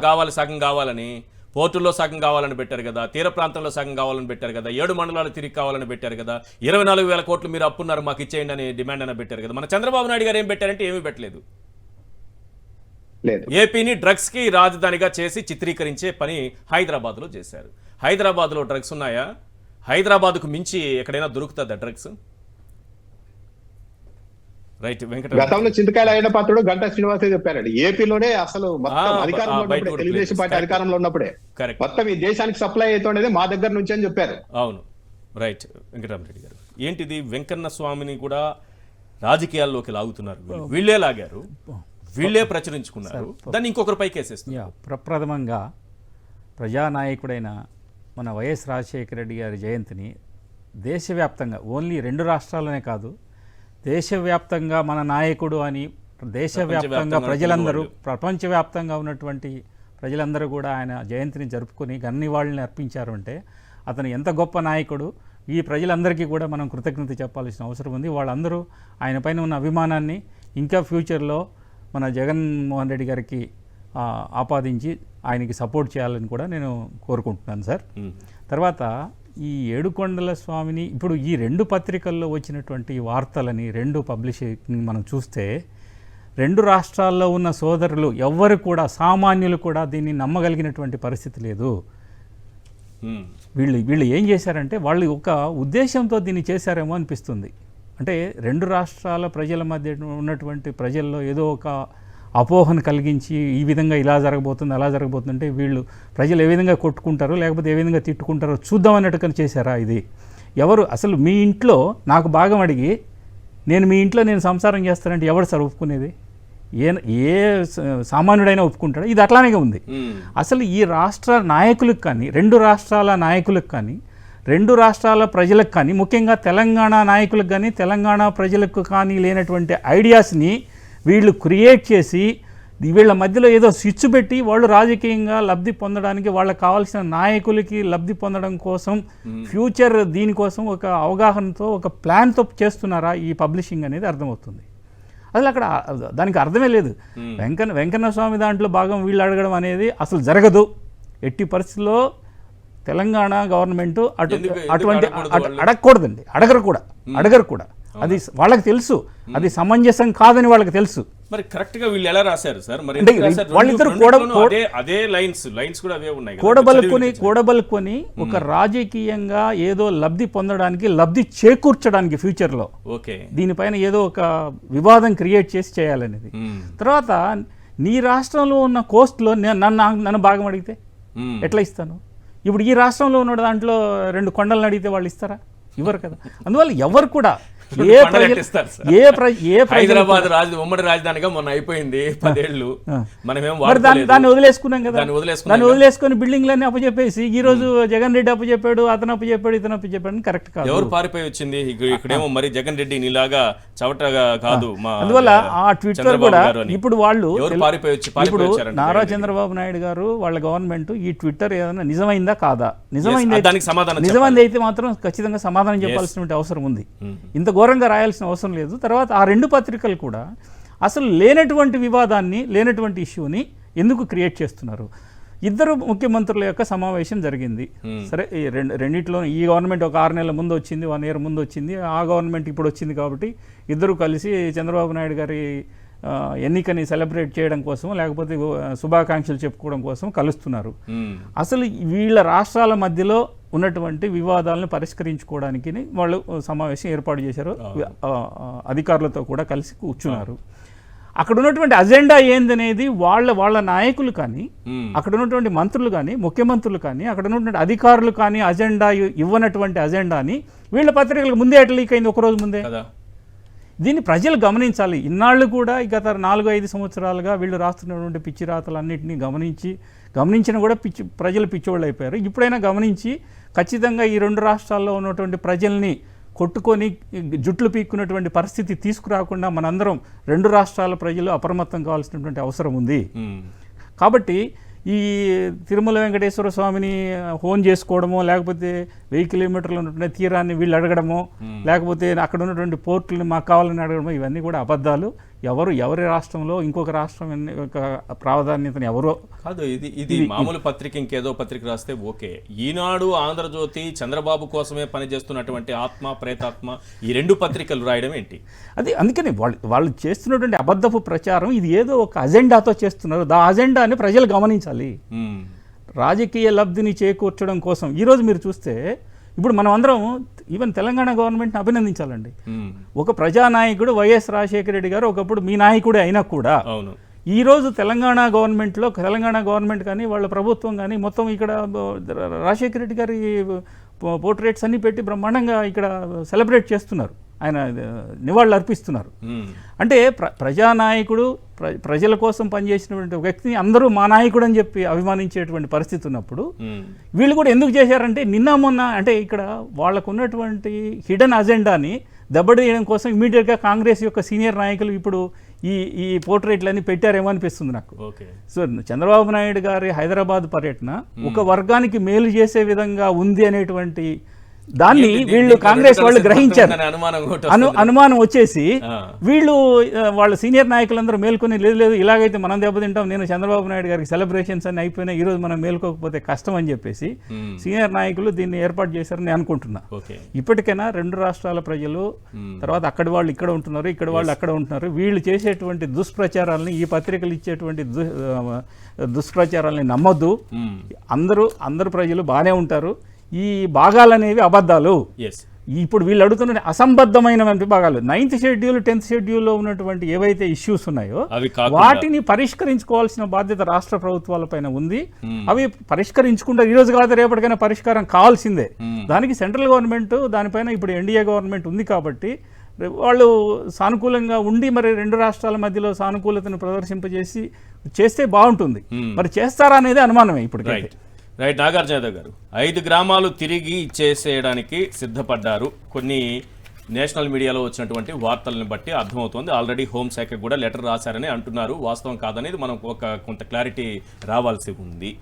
కావాలి, సగం కావాలని, పోర్టుల్లో సగం కావాలని పెట్టారు కదా, తీర ప్రాంతంలో సగం కావాలని పెట్టారు కదా, 7 మండలాలు తిరిగి కావాలని పెట్టారు కదా, 24,000 కోట్లు మీరు అప్పున్నారు మాకు ఇచ్చేయండి అని డిమాండ్ అని పెట్టారు కదా. మన చంద్రబాబు నాయుడు గారు ఏం పెట్టారంటే ఏమీ పెట్టలేదు. ఏపీని డ్రగ్స్ కి రాజధానిగా చేసి చిత్రీకరించే పని హైదరాబాద్లో చేశారు. హైదరాబాద్లో డ్రగ్స్ ఉన్నాయా? హైదరాబాద్కు మించి ఎక్కడైనా దొరుకుతుందా డ్రగ్స్? రైట్. గతంలో చింతకాయలు అయిన పాత్రుడు గంటా శ్రీనివాసే చెప్పారండి, ఏపీలోనే అసలు మొత్తం అధికారంలో ఉన్నప్పుడే, తెలుగుదేశం పార్టీ అధికారంలో ఉన్నప్పుడే మొత్తం ఈ దేశానికి సప్లై అవుతుండేది మా దగ్గర నుంచి అని చెప్పారు. అవును, రైట్. వెంకటరామరెడ్డి గారు, ఏంటిది వెంకన్న స్వామిని కూడా రాజకీయాల్లోకి లాగుతున్నారు. వీళ్ళే లాగారు, వీళ్ళే ప్రచురించుకున్నారు, దాన్ని ఇంకొకరు పైకేసేస్తున్నారు. ప్రప్రథమంగా ప్రజానాయకుడైన మన వైఎస్ రాజశేఖర రెడ్డి గారి జయంతిని దేశవ్యాప్తంగా, ఓన్లీ 2 రాష్ట్రాల్లోనే కాదు, దేశవ్యాప్తంగా మన నాయకుడు అని దేశవ్యాప్తంగా ప్రజలందరూ, ప్రపంచవ్యాప్తంగా ఉన్నటువంటి ప్రజలందరూ కూడా ఆయన జయంతిని జరుపుకొని గన్నివాళ్ళని అర్పించారు. అంటే అతను ఎంత గొప్ప నాయకుడు, ఈ ప్రజలందరికీ కూడా మనం కృతజ్ఞత చెప్పాల్సిన అవసరం ఉంది. వాళ్ళందరూ ఆయన పైన ఉన్న అభిమానాన్ని ఇంకా ఫ్యూచర్లో మన జగన్మోహన్ రెడ్డి గారికి ఆపాదించి ఆయనకి సపోర్ట్ చేయాలని కూడా నేను కోరుకుంటున్నాను సార్. తర్వాత ఈ ఏడుకొండల స్వామిని ఇప్పుడు ఈ 2 పత్రికల్లో వచ్చినటువంటి వార్తలని, 2 పబ్లిషింగ్ మనం చూస్తే 2 రాష్ట్రాల్లో ఉన్న సోదరులు ఎవ్వరు కూడా, సామాన్యులు కూడా దీన్ని నమ్మగలిగినటువంటి పరిస్థితి లేదు. వీళ్ళు ఏం చేశారంటే వాళ్ళు ఒక ఉద్దేశంతో దీన్ని చేశారేమో అనిపిస్తుంది. అంటే 2 రాష్ట్రాల ప్రజల మధ్య ఉన్నటువంటి ప్రజల్లో ఏదో ఒక అపోహను కలిగించి ఈ విధంగా ఇలా జరగబోతుంది, అలా జరగబోతుంది అంటే వీళ్ళు ప్రజలు ఏ విధంగా కొట్టుకుంటారో లేకపోతే ఏ విధంగా తిట్టుకుంటారో చూద్దాం అన్నట్టుగా చేశారా? ఇది ఎవరు అసలు మీ ఇంట్లో నాకు భాగం అడిగి మీ ఇంట్లో నేను సంసారం చేస్తానంటే ఎవరు సార్ ఒప్పుకునేది? ఏ సామాన్యుడైనా ఒప్పుకుంటాడు? ఇది అట్లానే ఉంది. అసలు ఈ రాష్ట్ర నాయకులకు కానీ, 2 రాష్ట్రాల నాయకులకు కానీ, 2 రాష్ట్రాల ప్రజలకు కానీ, ముఖ్యంగా తెలంగాణ నాయకులకు కానీ, తెలంగాణ ప్రజలకు కానీ లేనటువంటి ఐడియాస్ని వీళ్ళు క్రియేట్ చేసి వీళ్ళ మధ్యలో ఏదో స్విచ్ పెట్టి వాళ్ళు రాజకీయంగా లబ్ధి పొందడానికి, వాళ్ళకి కావాల్సిన నాయకులకి లబ్ధి పొందడం కోసం, ఫ్యూచర్ దీనికోసం ఒక అవగాహనతో, ఒక ప్లాన్తో చేస్తున్నారా ఈ పబ్లిషింగ్ అనేది అర్థమవుతుంది. అసలు అక్కడ దానికి అర్థమే లేదు. వెంకన్న స్వామి దాంట్లో భాగం వీళ్ళు అడగడం అనేది అసలు జరగదు. ఎట్టి పరిస్థితుల్లో తెలంగాణ గవర్నమెంట్ అటువంటి అడగకూడదండి, అడగరు కూడా. అది వాళ్ళకి తెలుసు, అది సమంజసం కాదని వాళ్ళకి తెలుసు. మరి కరెక్ట్ గా వీళ్ళు ఎలా రాశారు సార్? మరి వాళ్ళిద్దరు కూడబలుకొని ఒక రాజకీయంగా ఏదో లబ్ధి పొందడానికి, లబ్ధి చేకూర్చడానికి ఫ్యూచర్లో దీనిపైన ఏదో ఒక వివాదం క్రియేట్ చేసి చేయాలనేది. తర్వాత నీ రాష్ట్రంలో ఉన్న కోస్ట్లో నన్ను భాగం అడిగితే ఎట్లా ఇస్తాను? ఇప్పుడు ఈ రాష్ట్రంలో ఉన్న దాంట్లో 2 కొండలను అడిగితే వాళ్ళు ఇస్తారా? ఇవ్వరు కదా. అందువల్ల ఎవరు కూడా హైదరాబాద్ ఉమ్మడి రాజధానిగా మొన్న అయిపోయింది 10 ఏళ్ళు, దాన్ని వదిలేసుకున్నాం కదా. దాన్ని వదిలేసుకుని బిల్డింగ్లన్నీ అప్పచెప్పేసి ఈ రోజు జగన్ రెడ్డి అప్పచెప్పాడు, అతను అప్పచెప్పాడు, ఇతను అప్పచెప్పాడు, కరెక్ట్ కాదు. ఎవరు పారిపోయి వచ్చింది ఇక్కడేమో? మరి జగన్ రెడ్డి నీలాగా చవటగా కాదు. అందువల్ల ఆ ట్విట్టర్ కూడా ఇప్పుడు వాళ్ళు ఇప్పుడు నారా చంద్రబాబు నాయుడు గారు వాళ్ళ గవర్నమెంట్ ఈ ట్విట్టర్ ఏదైనా నిజమైందా కాదా, నిజమైంది అయితే మాత్రం ఖచ్చితంగా సమాధానం చెప్పాల్సిన అవసరం ఉంది. ఇంత ఘోరంగా రాయాల్సిన అవసరం లేదు. తర్వాత ఆ 2 పత్రికలు కూడా అసలు లేనటువంటి వివాదాన్ని, లేనటువంటి ఇష్యూని ఎందుకు క్రియేట్ చేస్తున్నారు? ఇద్దరు ముఖ్యమంత్రుల యొక్క సమావేశం జరిగింది. సరే, ఈ రెండిట్లో ఈ గవర్నమెంట్ ఒక 6 నెలల ముందు వచ్చింది, 1 year ముందు వచ్చింది, ఆ గవర్నమెంట్ ఇప్పుడు వచ్చింది కాబట్టి ఇద్దరు కలిసి చంద్రబాబు నాయుడు గారి ఎన్నికని సెలబ్రేట్ చేయడం కోసం లేకపోతే శుభాకాంక్షలు చెప్పుకోవడం కోసం కలుస్తున్నారు. అసలు వీళ్ళ రాష్ట్రాల మధ్యలో ఉన్నటువంటి వివాదాలను పరిష్కరించుకోవడానికి వాళ్ళు సమావేశం ఏర్పాటు చేశారు, అధికారులతో కూడా కలిసి కూర్చున్నారు. అక్కడ ఉన్నటువంటి అజెండా ఏందనేది వాళ్ళ నాయకులు కానీ, అక్కడ ఉన్నటువంటి మంత్రులు కానీ, ముఖ్యమంత్రులు కానీ, అక్కడ ఉన్నటువంటి అధికారులు కానీ అజెండా ఇవ్వనటువంటి అజెండాని వీళ్ళ పత్రికలకు ముందే ఎట్లా లీక్ అయింది? ఒకరోజు ముందే. దీన్ని ప్రజలు గమనించాలి. ఇన్నాళ్ళు కూడా గత 4-5 సంవత్సరాలుగా వీళ్ళు రాస్తున్నటువంటి పిచ్చి రాతలన్నింటినీ గమనించిన కూడా ప్రజలు పిచ్చివాళ్ళు అయిపోయారు. ఇప్పుడైనా గమనించి ఖచ్చితంగా ఈ 2 రాష్ట్రాల్లో ఉన్నటువంటి ప్రజల్ని కొట్టుకొని జుట్లు పీక్కున్నటువంటి పరిస్థితి తీసుకురాకుండా మనందరం 2 రాష్ట్రాల ప్రజలు అప్రమత్తం కావాల్సినటువంటి అవసరం ఉంది. కాబట్టి ఈ తిరుమల వెంకటేశ్వర స్వామిని హోన్ చేసుకోవడమో లేకపోతే 1000 కిలోమీటర్లు ఉన్నటువంటి తీరాన్ని వీళ్ళు అడగడమో లేకపోతే అక్కడ ఉన్నటువంటి పోర్టులను మాకు కావాలని అడగడమో ఇవన్నీ కూడా అబద్ధాలు. ఎవరి రాష్ట్రంలో ఇంకొక రాష్ట్రం యొక్క ప్రాధాన్యతని ఎవరో కాదు. ఇది మామూలు పత్రిక ఇంకేదో పత్రిక రాస్తే ఓకే. ఈనాడు, ఆంధ్రజ్యోతి చంద్రబాబు కోసమే పనిచేస్తున్నటువంటి ఆత్మ ప్రేతాత్మ ఈ 2 పత్రికలు రాయడం ఏంటి? అది అందుకని వాళ్ళు చేస్తున్నటువంటి అబద్ధపు ప్రచారం ఇది ఏదో ఒక అజెండాతో చేస్తున్నారు. ఆ అజెండాని ప్రజలు గమనించాలి. రాజకీయ లబ్ధిని చేకూర్చడం కోసం ఈరోజు మీరు చూస్తే ఇప్పుడు మనం అందరం ఈవెన్ తెలంగాణ గవర్నమెంట్ని అభినందించాలండి. ఒక ప్రజానాయకుడు వైఎస్ రాజశేఖర రెడ్డి గారు ఒకప్పుడు మీ నాయకుడే అయినా కూడా ఈరోజు తెలంగాణ గవర్నమెంట్ కానీ వాళ్ళ ప్రభుత్వం కానీ మొత్తం ఇక్కడ రాజశేఖర రెడ్డి గారి పోర్ట్రేట్స్ అన్ని పెట్టి బ్రహ్మాండంగా ఇక్కడ సెలబ్రేట్ చేస్తున్నారు, ఆయన నివాళులు అర్పిస్తున్నారు. అంటే ప్రజానాయకుడు ప్రజల కోసం పనిచేసినటువంటి వ్యక్తిని అందరూ మా నాయకుడు అని చెప్పి అభిమానించేటువంటి పరిస్థితి ఉన్నప్పుడు వీళ్ళు కూడా ఎందుకు చేశారంటే నిన్న మొన్న అంటే ఇక్కడ వాళ్ళకు ఉన్నటువంటి హిడెన్ అజెండాని దెబ్బతీయడం కోసం ఇమీడియట్గా కాంగ్రెస్ యొక్క సీనియర్ నాయకులు ఇప్పుడు ఈ పోర్ట్రేట్లన్నీ పెట్టారేమో అనిపిస్తుంది నాకు. సో చంద్రబాబు నాయుడు గారి హైదరాబాద్ పర్యటన ఒక వర్గానికి మేలు చేసే విధంగా ఉంది అనేటువంటి దాన్ని వీళ్ళు కాంగ్రెస్ వాళ్ళు గ్రహించారు. అనుమానం వచ్చేసి వీళ్ళు వాళ్ళ సీనియర్ నాయకులందరూ మేల్కొని లేదు ఇలాగైతే మనం దెబ్బతింటాం, నేను చంద్రబాబు నాయుడు గారికి సెలబ్రేషన్స్ అన్ని అయిపోయినా ఈ రోజు మనం మేల్కోకపోతే కష్టం అని చెప్పేసి సీనియర్ నాయకులు దీన్ని ఏర్పాటు చేశారని అనుకుంటున్నా. ఇప్పటికైనా 2 రాష్ట్రాల ప్రజలు తర్వాత అక్కడి వాళ్ళు ఇక్కడ ఉంటున్నారు, ఇక్కడ వాళ్ళు అక్కడ ఉంటున్నారు. వీళ్ళు చేసేటువంటి దుష్ప్రచారాలని, ఈ పత్రికలు ఇచ్చేటువంటి దుష్ప్రచారాలని నమ్మొద్దు. అందరూ ప్రజలు బాగానే ఉంటారు. ఈ భాగాలనేవి అబద్ధాలు. ఇప్పుడు వీళ్ళు అడుగుతున్న అసంబద్ధమైనటువంటి భాగాలు 9th షెడ్యూల్ 10th షెడ్యూల్లో ఉన్నటువంటి ఏవైతే ఇష్యూస్ ఉన్నాయో వాటిని పరిష్కరించుకోవాల్సిన బాధ్యత రాష్ట్ర ప్రభుత్వాలపైన ఉంది. అవి పరిష్కరించుకుంటారు. ఈ రోజు కాదు రేపటికైనా పరిష్కారం కావాల్సిందే. దానికి సెంట్రల్ గవర్నమెంట్ దానిపైన ఇప్పుడు ఎన్డీఏ గవర్నమెంట్ ఉంది కాబట్టి వాళ్ళు సానుకూలంగా ఉండి మరి 2 రాష్ట్రాల మధ్యలో సానుకూలతను ప్రదర్శింపజేసి చేస్తే బాగుంటుంది. మరి చేస్తారా అనేది అనుమానమే ఇప్పటికైతే. రైట్. నాగార్జున యాదవ్ గారు 5 గ్రామాలు తిరిగి ఇచ్చేసేయడానికి సిద్ధపడ్డారు. కొన్ని నేషనల్ మీడియాలో వచ్చినటువంటి వార్తలను బట్టి అర్థమవుతోంది. ఆల్రెడీ హోంశాఖ కూడా లెటర్ రాశారని అంటున్నారు. వాస్తవం కాదనేది మనం కొంత క్లారిటీ రావాల్సి ఉంది.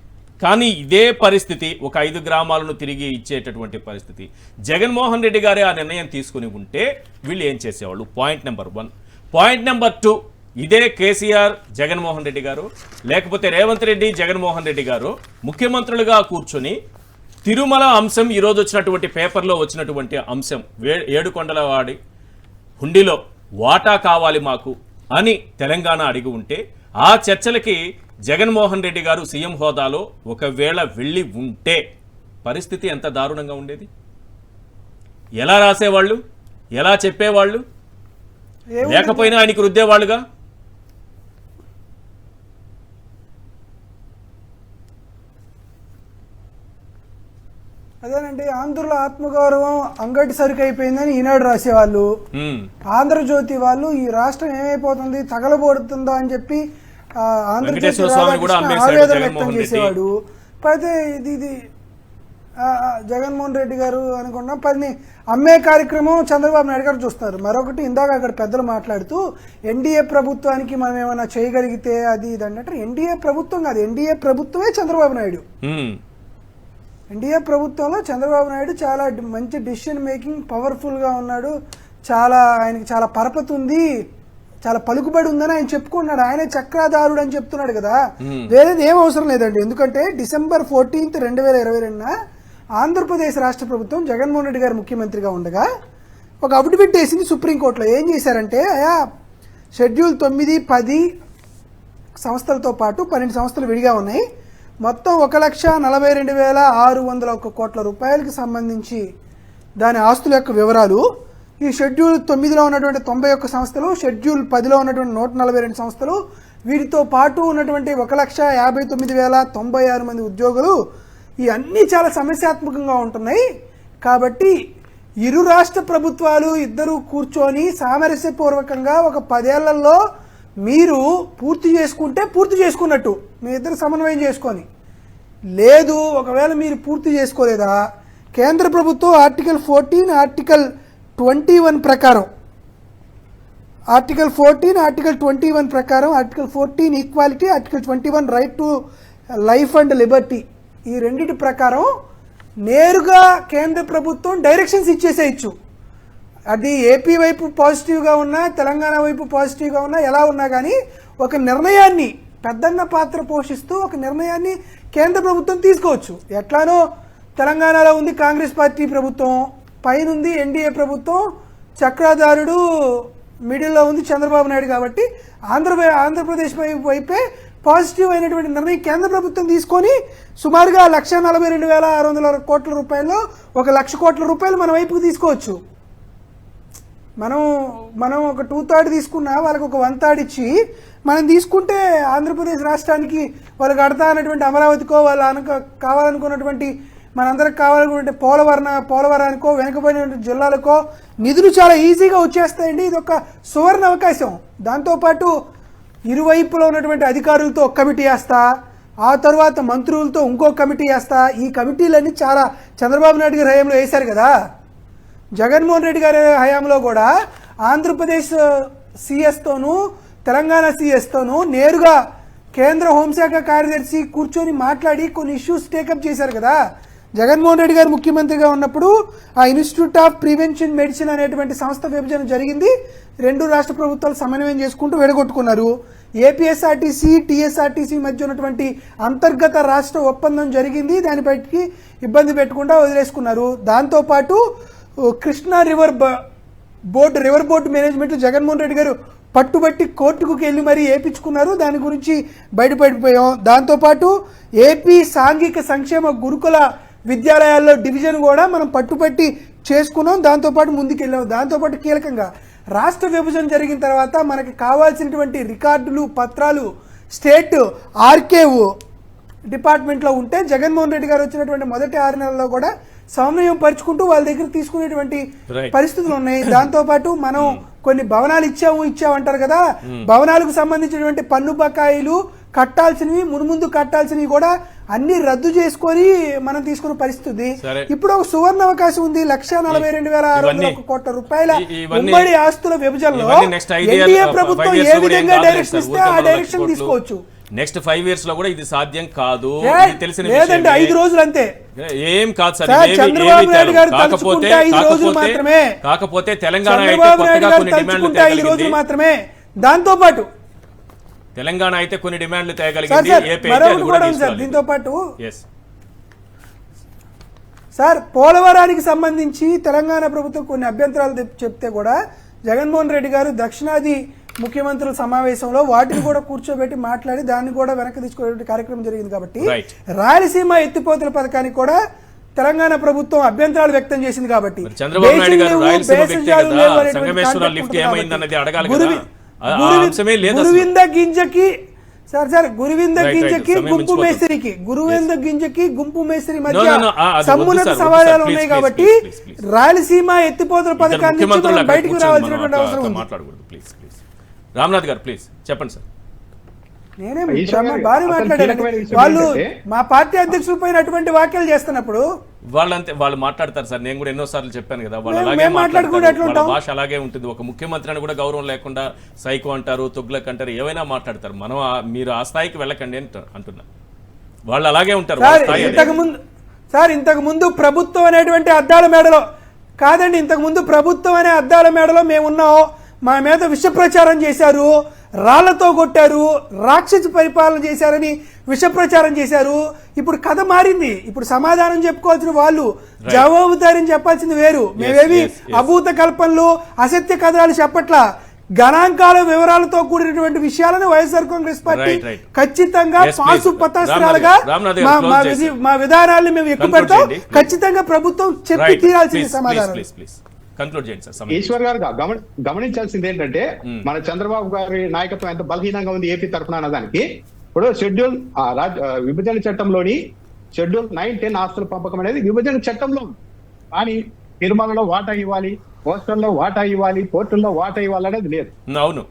కానీ ఇదే పరిస్థితి ఒక 5 గ్రామాలను తిరిగి ఇచ్చేటటువంటి పరిస్థితి జగన్మోహన్ రెడ్డి గారే ఆ నిర్ణయం తీసుకుని ఉంటే వీళ్ళు ఏం చేసేవాళ్ళు? Point number 1. పాయింట్ నెంబర్ 2, ఇదే కేసీఆర్ జగన్మోహన్ రెడ్డి గారు లేకపోతే రేవంత్ రెడ్డి జగన్మోహన్ రెడ్డి గారు ముఖ్యమంత్రులుగా కూర్చొని తిరుమల అంశం ఈరోజు వచ్చినటువంటి పేపర్లో వచ్చినటువంటి అంశం ఏడుకొండలవాడి హుండీలో వాటా కావాలి మాకు అని తెలంగాణ అడిగి ఉంటే ఆ చర్చలకి జగన్మోహన్ రెడ్డి గారు సీఎం హోదాలో ఒకవేళ వెళ్ళి ఉంటే పరిస్థితి ఎంత దారుణంగా ఉండేది? ఎలా రాసేవాళ్ళు, ఎలా చెప్పేవాళ్ళు? లేకపోయినా ఆయనకి రుద్దేవాళ్ళుగా. అదేనండి, ఆంధ్రుల ఆత్మగౌరవం అంగటి సరుకు అయిపోయిందని ఈనాడు రాసేవాళ్ళు. ఆంధ్రజ్యోతి వాళ్ళు ఈ రాష్ట్రం ఏమైపోతుంది తగలబడుతుందా అని చెప్పి ఆవేదన వ్యక్తం చేసేవాడు. అయితే ఇది జగన్మోహన్ రెడ్డి గారు అనుకున్నా పని అమ్మే కార్యక్రమం చంద్రబాబు నాయుడు గారు చూస్తారు. మరొకటి ఇందాక అక్కడ పెద్దలు మాట్లాడుతూ ఎన్డీఏ ప్రభుత్వానికి మనం ఏమైనా చేయగలిగితే అది ఇది అంటే ఎన్డీఏ ప్రభుత్వం కాదు, ఎన్డీఏ ప్రభుత్వమే చంద్రబాబు నాయుడు. ఎన్డీఏ ప్రభుత్వంలో చంద్రబాబు నాయుడు చాలా మంచి డెసిషన్ మేకింగ్ పవర్ఫుల్గా ఉన్నాడు. ఆయనకి చాలా పరపతి ఉంది. చాలా పలుకుబడి ఉందని ఆయన చెప్పుకున్నాడు. ఆయన చక్రధారుడు అని చెప్తున్నాడు కదా, వేరేది ఏం అవసరం లేదండి. ఎందుకంటే December 14, 2022న ఆంధ్రప్రదేశ్ రాష్ట్ర ప్రభుత్వం జగన్మోహన్ రెడ్డి గారు ముఖ్యమంత్రిగా ఉండగా ఒక అఫిడవిట్ వేసింది సుప్రీంకోర్టులో. ఏం చేశారంటే, అయా షెడ్యూల్ 9, 10 సంస్థలతో పాటు 12 సంస్థలు విడిగా ఉన్నాయి, మొత్తం 1,42,601 కోట్ల రూపాయలకి సంబంధించి దాని ఆస్తుల యొక్క వివరాలు, ఈ షెడ్యూల్ 9లో ఉన్నటువంటి 91 సంస్థలు, షెడ్యూల్ 10లో ఉన్నటువంటి 142 సంస్థలు, వీటితో పాటు ఉన్నటువంటి 1,59,096 మంది ఉద్యోగులు, ఈ అన్నీ చాలా సమస్యాత్మకంగా ఉంటున్నాయి. కాబట్టి ఇరు రాష్ట్ర ప్రభుత్వాలు ఇద్దరు కూర్చొని సామరస్యపూర్వకంగా ఒక 10 ఏళ్లలో మీరు పూర్తి చేసుకుంటే పూర్తి చేసుకున్నట్టు, మీ ఇద్దరు సమన్వయం చేసుకొని, లేదు ఒకవేళ మీరు పూర్తి చేసుకోలేదా కేంద్ర ప్రభుత్వం ఆర్టికల్ 14, ఆర్టికల్ 21 ప్రకారం, ఆర్టికల్ 14, ఆర్టికల్ 21 ప్రకారం, article 14 equality, article 21 right to life and Liberty, ఈ రెండింటి ప్రకారం నేరుగా కేంద్ర ప్రభుత్వం డైరెక్షన్స్ ఇచ్చేసేయచ్చు. అది ఏపీ వైపు పాజిటివ్గా ఉన్నా, తెలంగాణ వైపు పాజిటివ్గా ఉన్నా, ఎలా ఉన్నా కానీ ఒక నిర్ణయాన్ని పెద్దన్న పాత్ర పోషిస్తూ ఒక నిర్ణయాన్ని కేంద్ర ప్రభుత్వం తీసుకోవచ్చు. ఎట్లానో తెలంగాణలో ఉంది కాంగ్రెస్ పార్టీ ప్రభుత్వం, పైనుంది ఎన్డీఏ ప్రభుత్వం, చక్రధారుడు మిడిల్లో ఉంది చంద్రబాబు నాయుడు. కాబట్టి ఆంధ్రప్రదేశ్ వైపే పాజిటివ్ అయినటువంటి నిర్ణయం కేంద్ర ప్రభుత్వం తీసుకొని సుమారుగా 1,42,600 కోట్ల రూపాయల్లో 1,00,000 కోట్ల రూపాయలు మన వైపుకి తీసుకోవచ్చు. మనం ఒక 2/3 తీసుకున్నా వాళ్ళకి ఒక 1/3 ఇచ్చి మనం తీసుకుంటే ఆంధ్రప్రదేశ్ రాష్ట్రానికి వాళ్ళకి అడతా అన్నటువంటి అమరావతికో, వాళ్ళు కావాలనుకున్నటువంటి మనందరికి కావాలనుకుంటే పోలవరానికో, వెనుకబడిన జిల్లాలకో నిధులు చాలా ఈజీగా వచ్చేస్తాయండి. ఇది ఒక సువర్ణ అవకాశం. దాంతోపాటు ఇరువైపులో ఉన్నటువంటి అధికారులతో ఒక కమిటీ వేస్తా, ఆ తర్వాత మంత్రులతో ఇంకో కమిటీ వేస్తా. ఈ కమిటీలన్నీ చాలా చంద్రబాబు నాయుడు గారి హయాంలో వేశారు కదా. జగన్మోహన్ రెడ్డి గారి హయాంలో కూడా ఆంధ్రప్రదేశ్ సిఎస్తోనూ తెలంగాణ సిఎస్తోనూ నేరుగా కేంద్ర హోంశాఖ కార్యదర్శి కూర్చొని మాట్లాడి కొన్ని ఇష్యూస్ టేకప్ చేశారు కదా. జగన్మోహన్ రెడ్డి గారు ముఖ్యమంత్రిగా ఉన్నప్పుడు ఆ ఇన్స్టిట్యూట్ ఆఫ్ ప్రివెన్షన్ మెడిసిన్ అనేటువంటి సంస్థ విభజన జరిగింది. 2 రాష్ట్ర ప్రభుత్వాలు సమన్వయం చేసుకుంటూ విడగొట్టుకున్నారు. ఏపీఎస్ఆర్టీసీ, టీఎస్ఆర్టీసీ మధ్య ఉన్నటువంటి అంతర్గత రాష్ట్ర ఒప్పందం జరిగింది. దానిపైకి ఇబ్బంది పెట్టకుండా వదిలేసుకున్నారు. దాంతోపాటు Krishna river board management Jaganmohan Reddy గారు పట్టుబట్టి కోర్టుకు వెళ్ళి మరీ వేయించుకున్నారు. దాని గురించి బయటపడిపోయాం. దాంతోపాటు ఏపీ సాంఘిక సంక్షేమ గురుకుల విద్యాలయాల్లో డివిజన్ కూడా మనం పట్టుబట్టి చేసుకున్నాం. దాంతోపాటు ముందుకెళ్ళాం. దాంతోపాటు కీలకంగా రాష్ట్ర విభజన జరిగిన తర్వాత మనకి కావాల్సినటువంటి రికార్డులు, పత్రాలు స్టేట్ ఆర్కేవ్ డిపార్ట్మెంట్లో ఉంటే జగన్మోహన్ రెడ్డి గారు వచ్చినటువంటి మొదటి 6 నెలల్లో కూడా సమన్వయం పరుచుకుంటూ వాళ్ళ దగ్గర తీసుకునేటువంటి పరిస్థితులు ఉన్నాయి. దాంతోపాటు మనం కొన్ని భవనాలు ఇచ్చామంటారు కదా, భవనాలకు సంబంధించినటువంటి పన్ను బకాయిలు కట్టాల్సినవి, మున్ముందు కట్టాల్సినవి కూడా అన్ని రద్దు చేసుకొని మనం తీసుకున్న పరిస్థితి. ఇప్పుడు ఒక సువర్ణ అవకాశం ఉంది. 1,42,601 కోట్ల రూపాయల ఉమ్మడి ఆస్తుల విభజనలో ఎన్డీఏ ప్రభుత్వం ఏ విధంగా డైరెక్షన్ ఇస్తే ఆ డైరెక్షన్ తీసుకోవచ్చు. నెక్స్ట్ 5 years లో కూడా ఇది సాధ్యం కాదు. లేదంటే 5 రోజులు అంతే. ఏం కాదు సార్. చంద్రబాబు నాయుడు గారు తలుచుకుంటే 5 రోజులు మాత్రమే. కాకపోతే తెలంగాణ చంద్రబాబు నాయుడు గారు తలుచుకుంటే 5 రోజులు మాత్రమే. దాంతో పాటు తెలంగాణ అయితే కొన్ని డిమాండ్లు తేగలిగింది. దీంతో పాటు సార్ పోలవరానికి సంబంధించి తెలంగాణ ప్రభుత్వం కొన్ని అభ్యంతరాలు చెప్తే కూడా జగన్మోహన్ రెడ్డి గారు దక్షిణాది ముఖ్యమంత్రుల సమావేశంలో వాటిని కూడా కూర్చోబెట్టి మాట్లాడి దాన్ని కూడా వెనక్కి తీసుకునే కార్యక్రమం జరిగింది. కాబట్టి రాయలసీమ ఎత్తిపోతల పథకానికి కూడా తెలంగాణ ప్రభుత్వం అభ్యంతరాలు వ్యక్తం చేసింది. కాబట్టి గురువింద గింజకి గుంపు మేస్త్రికి మధ్య సమున్నత సవాళ్లు ఉన్నాయి. కాబట్టి రాయలసీమ ఎత్తిపోతల పథకాన్ని బయటకు రావాల్సినటువంటి అవసరం ఉంది. రామ్నాథ్ గారు ప్లీజ్ చెప్పండి సార్. నేనే భారీ మాట్లాడాను. వాళ్ళు మా పార్టీ అధ్యక్షుల పైన అటువంటి వ్యాఖ్యలు చేస్తున్నప్పుడు వాళ్ళు మాట్లాడతారు సార్. నేను కూడా ఎన్నోసార్లు చెప్పాను కదా, వాళ్ళు అలాగే మాట్లాడతారు. భాష అలాగే ఉంటుంది. ఒక ముఖ్యమంత్రి అని కూడా గౌరవం లేకుండా సైకో అంటారు, తుగ్లక్ అంటారు, ఏవైనా మాట్లాడతారు. మనం మీరు ఆ స్థాయికి వెళ్ళకండి అని అంటున్నా. వాళ్ళు అలాగే ఉంటారు. ఇంతకు ముందు ప్రభుత్వం అనేటువంటి అద్దాల మేడలో కాదండి, ఇంతకు ముందు ప్రభుత్వం అనే అద్దాల మేడలో మేమున్నాం. మా మీద విష ప్రచారం చేశారు, రాళ్లతో కొట్టారు, రాక్షస పరిపాలన చేశారని విష ప్రచారం చేశారు. ఇప్పుడు కథ మారింది. ఇప్పుడు సమాధానం చెప్పుకోవాల్సిన వాళ్ళు, జవాబుదారిని చెప్పాల్సింది వేరు. మేమేమి అభూత కల్పనలు, అసత్య కథనాలు చెప్పట్లా. గణాంకాల వివరాలతో కూడినటువంటి విషయాలను వైఎస్ఆర్ కాంగ్రెస్ పార్టీ ఖచ్చితంగా పాసు పతాస్త్రాలుగా మా విధానాన్ని మేము ఎక్కువ పెడతాం. ఖచ్చితంగా ప్రభుత్వం చెప్పి తీరాల్సిన సమాధానం. ఈశ్వర్ గారు గమనించాల్సింది ఏంటంటే, మన చంద్రబాబు గారి నాయకత్వం ఎంత బలహీనంగా ఉంది ఏపీ తరఫున అన్నదానికి ఇప్పుడు విభజన చట్టంలోని షెడ్యూల్ 9, 10 ఆస్తుల పంపకం అనేది విభజన చట్టంలో, కానీ తిరుమలలో వాటా ఇవ్వాలి, పోస్టల్లో వాటా ఇవ్వాలి, పోర్టుల్లో వాటా ఇవ్వాలి అనేది లేదు. అవును,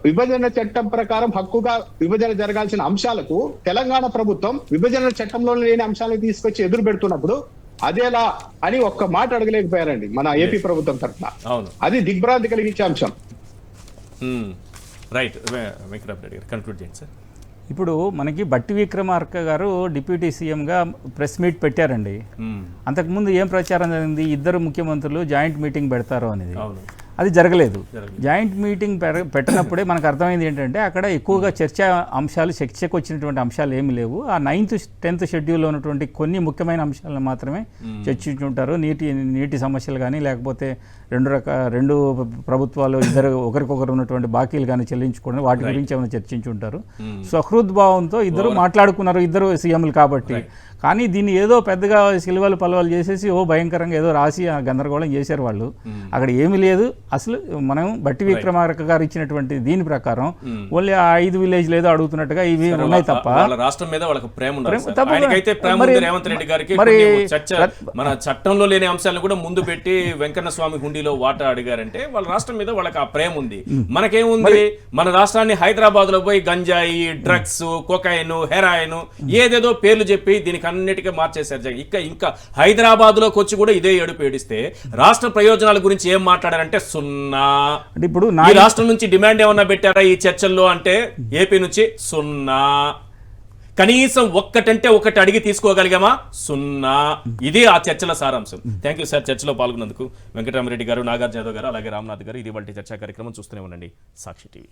విభజన చట్టం ప్రకారం హక్కుగా విభజన జరగాల్సిన అంశాలకు తెలంగాణ ప్రభుత్వం విభజన చట్టంలో లేని అంశాలను తీసుకొచ్చి ఎదురు పెడుతున్నప్పుడు అదేలా అని ఒక్క మాట అడగలేకపోయారండి మన ఏపీ ప్రభుత్వం తరఫున. అది దిగ్భ్రాంతి కలిగించే అంశం. రైట్, వెంకటరెడ్డి గారు కన్క్లూడ్ చేయండి సార్. ఇప్పుడు మనకి బట్టి విక్రమార్క గారు డిప్యూటీ సీఎంగా ప్రెస్ మీట్ పెట్టారండి. అంతకుముందు ఏం ప్రచారం జరిగింది, ఇద్దరు ముఖ్యమంత్రులు జాయింట్ మీటింగ్ పెడతారు అనేది. అది జరగలేదు. జాయింట్ మీటింగ్ పెట్టినప్పుడే మనకు అర్థమైంది ఏంటంటే అక్కడ ఎక్కువగా చర్చకు వచ్చినటువంటి అంశాలు ఏమి లేవు. ఆ 9th, 10th షెడ్యూల్లో ఉన్నటువంటి కొన్ని ముఖ్యమైన అంశాలను మాత్రమే చర్చించుంటారు. నీటి సమస్యలు కానీ, లేకపోతే రెండు ప్రభుత్వాలు ఒకరికొకరు ఉన్నటువంటి బాకీలు కానీ చెల్లించుకోవడం, వాటి గురించి ఏమైనా చర్చించుంటారు. సహృద్భావంతో ఇద్దరు మాట్లాడుకున్నారు, ఇద్దరు సీఎంలు కాబట్టి. కానీ దీన్ని ఏదో పెద్దగా సిలువలు పలవలు చేసేసి భయంకరంగా ఏదో రాసి గందరగోళం చేశారు వాళ్ళు. అక్కడ ఏమీ లేదు. అసలు మనం బట్టి విక్రమార్క గారు ఇచ్చినటువంటి దీని ప్రకారం ఓన్లీ ఆ 5 విలేజ్లు ఏదో అడుగుతున్నట్టుగా ఇవి ఉన్నాయి తప్ప రాష్ట్రం మీద వాళ్ళకి ప్రేమ రేవంత్ రెడ్డి గారికి మన చట్టంలో లేని అంశాలను కూడా ముందు పెట్టి వెంకన్న స్వామి హుండీలో వాటా అడిగారంటే వాళ్ళ రాష్ట్రం మీద వాళ్ళకి ఆ ప్రేమ ఉంది. మనకేముంది, మన రాష్ట్రాన్ని హైదరాబాద్ లో పోయి గంజాయి, డ్రగ్స్, కొకైన్, హెరాయిన్ ఏదేదో పేర్లు చెప్పి దీనికి అన్నిటికీ మార్చేశారు. ఇంకా హైదరాబాద్ లోకి వచ్చి కూడా ఇదే ఏడుపు ఏడిస్తే రాష్ట్ర ప్రయోజనాల గురించి ఏం మాట్లాడారంటే సున్నా. ఇప్పుడు ఈ రాష్ట్రం నుంచి డిమాండ్ ఏమన్నా పెట్టారా ఈ చర్చల్లో అంటే ఏపీ నుంచి సున్నా. కనీసం ఒక్కటంటే ఒకటి అడిగి తీసుకోగలిగామా? సున్నా. ఇది ఆ చర్చల సారాంశం. థ్యాంక్ యూ సార్ చర్చలో పాల్గొన్నందుకు. వెంకటరామరెడ్డి గారు, నాగార్జున యాదవ్ గారు, అలాగే రామ్నాథ్ గారు. ఇది వాళ్ళ చర్చా కార్యక్రమం చూస్తూనే ఉండండి సాక్షి టీవీ.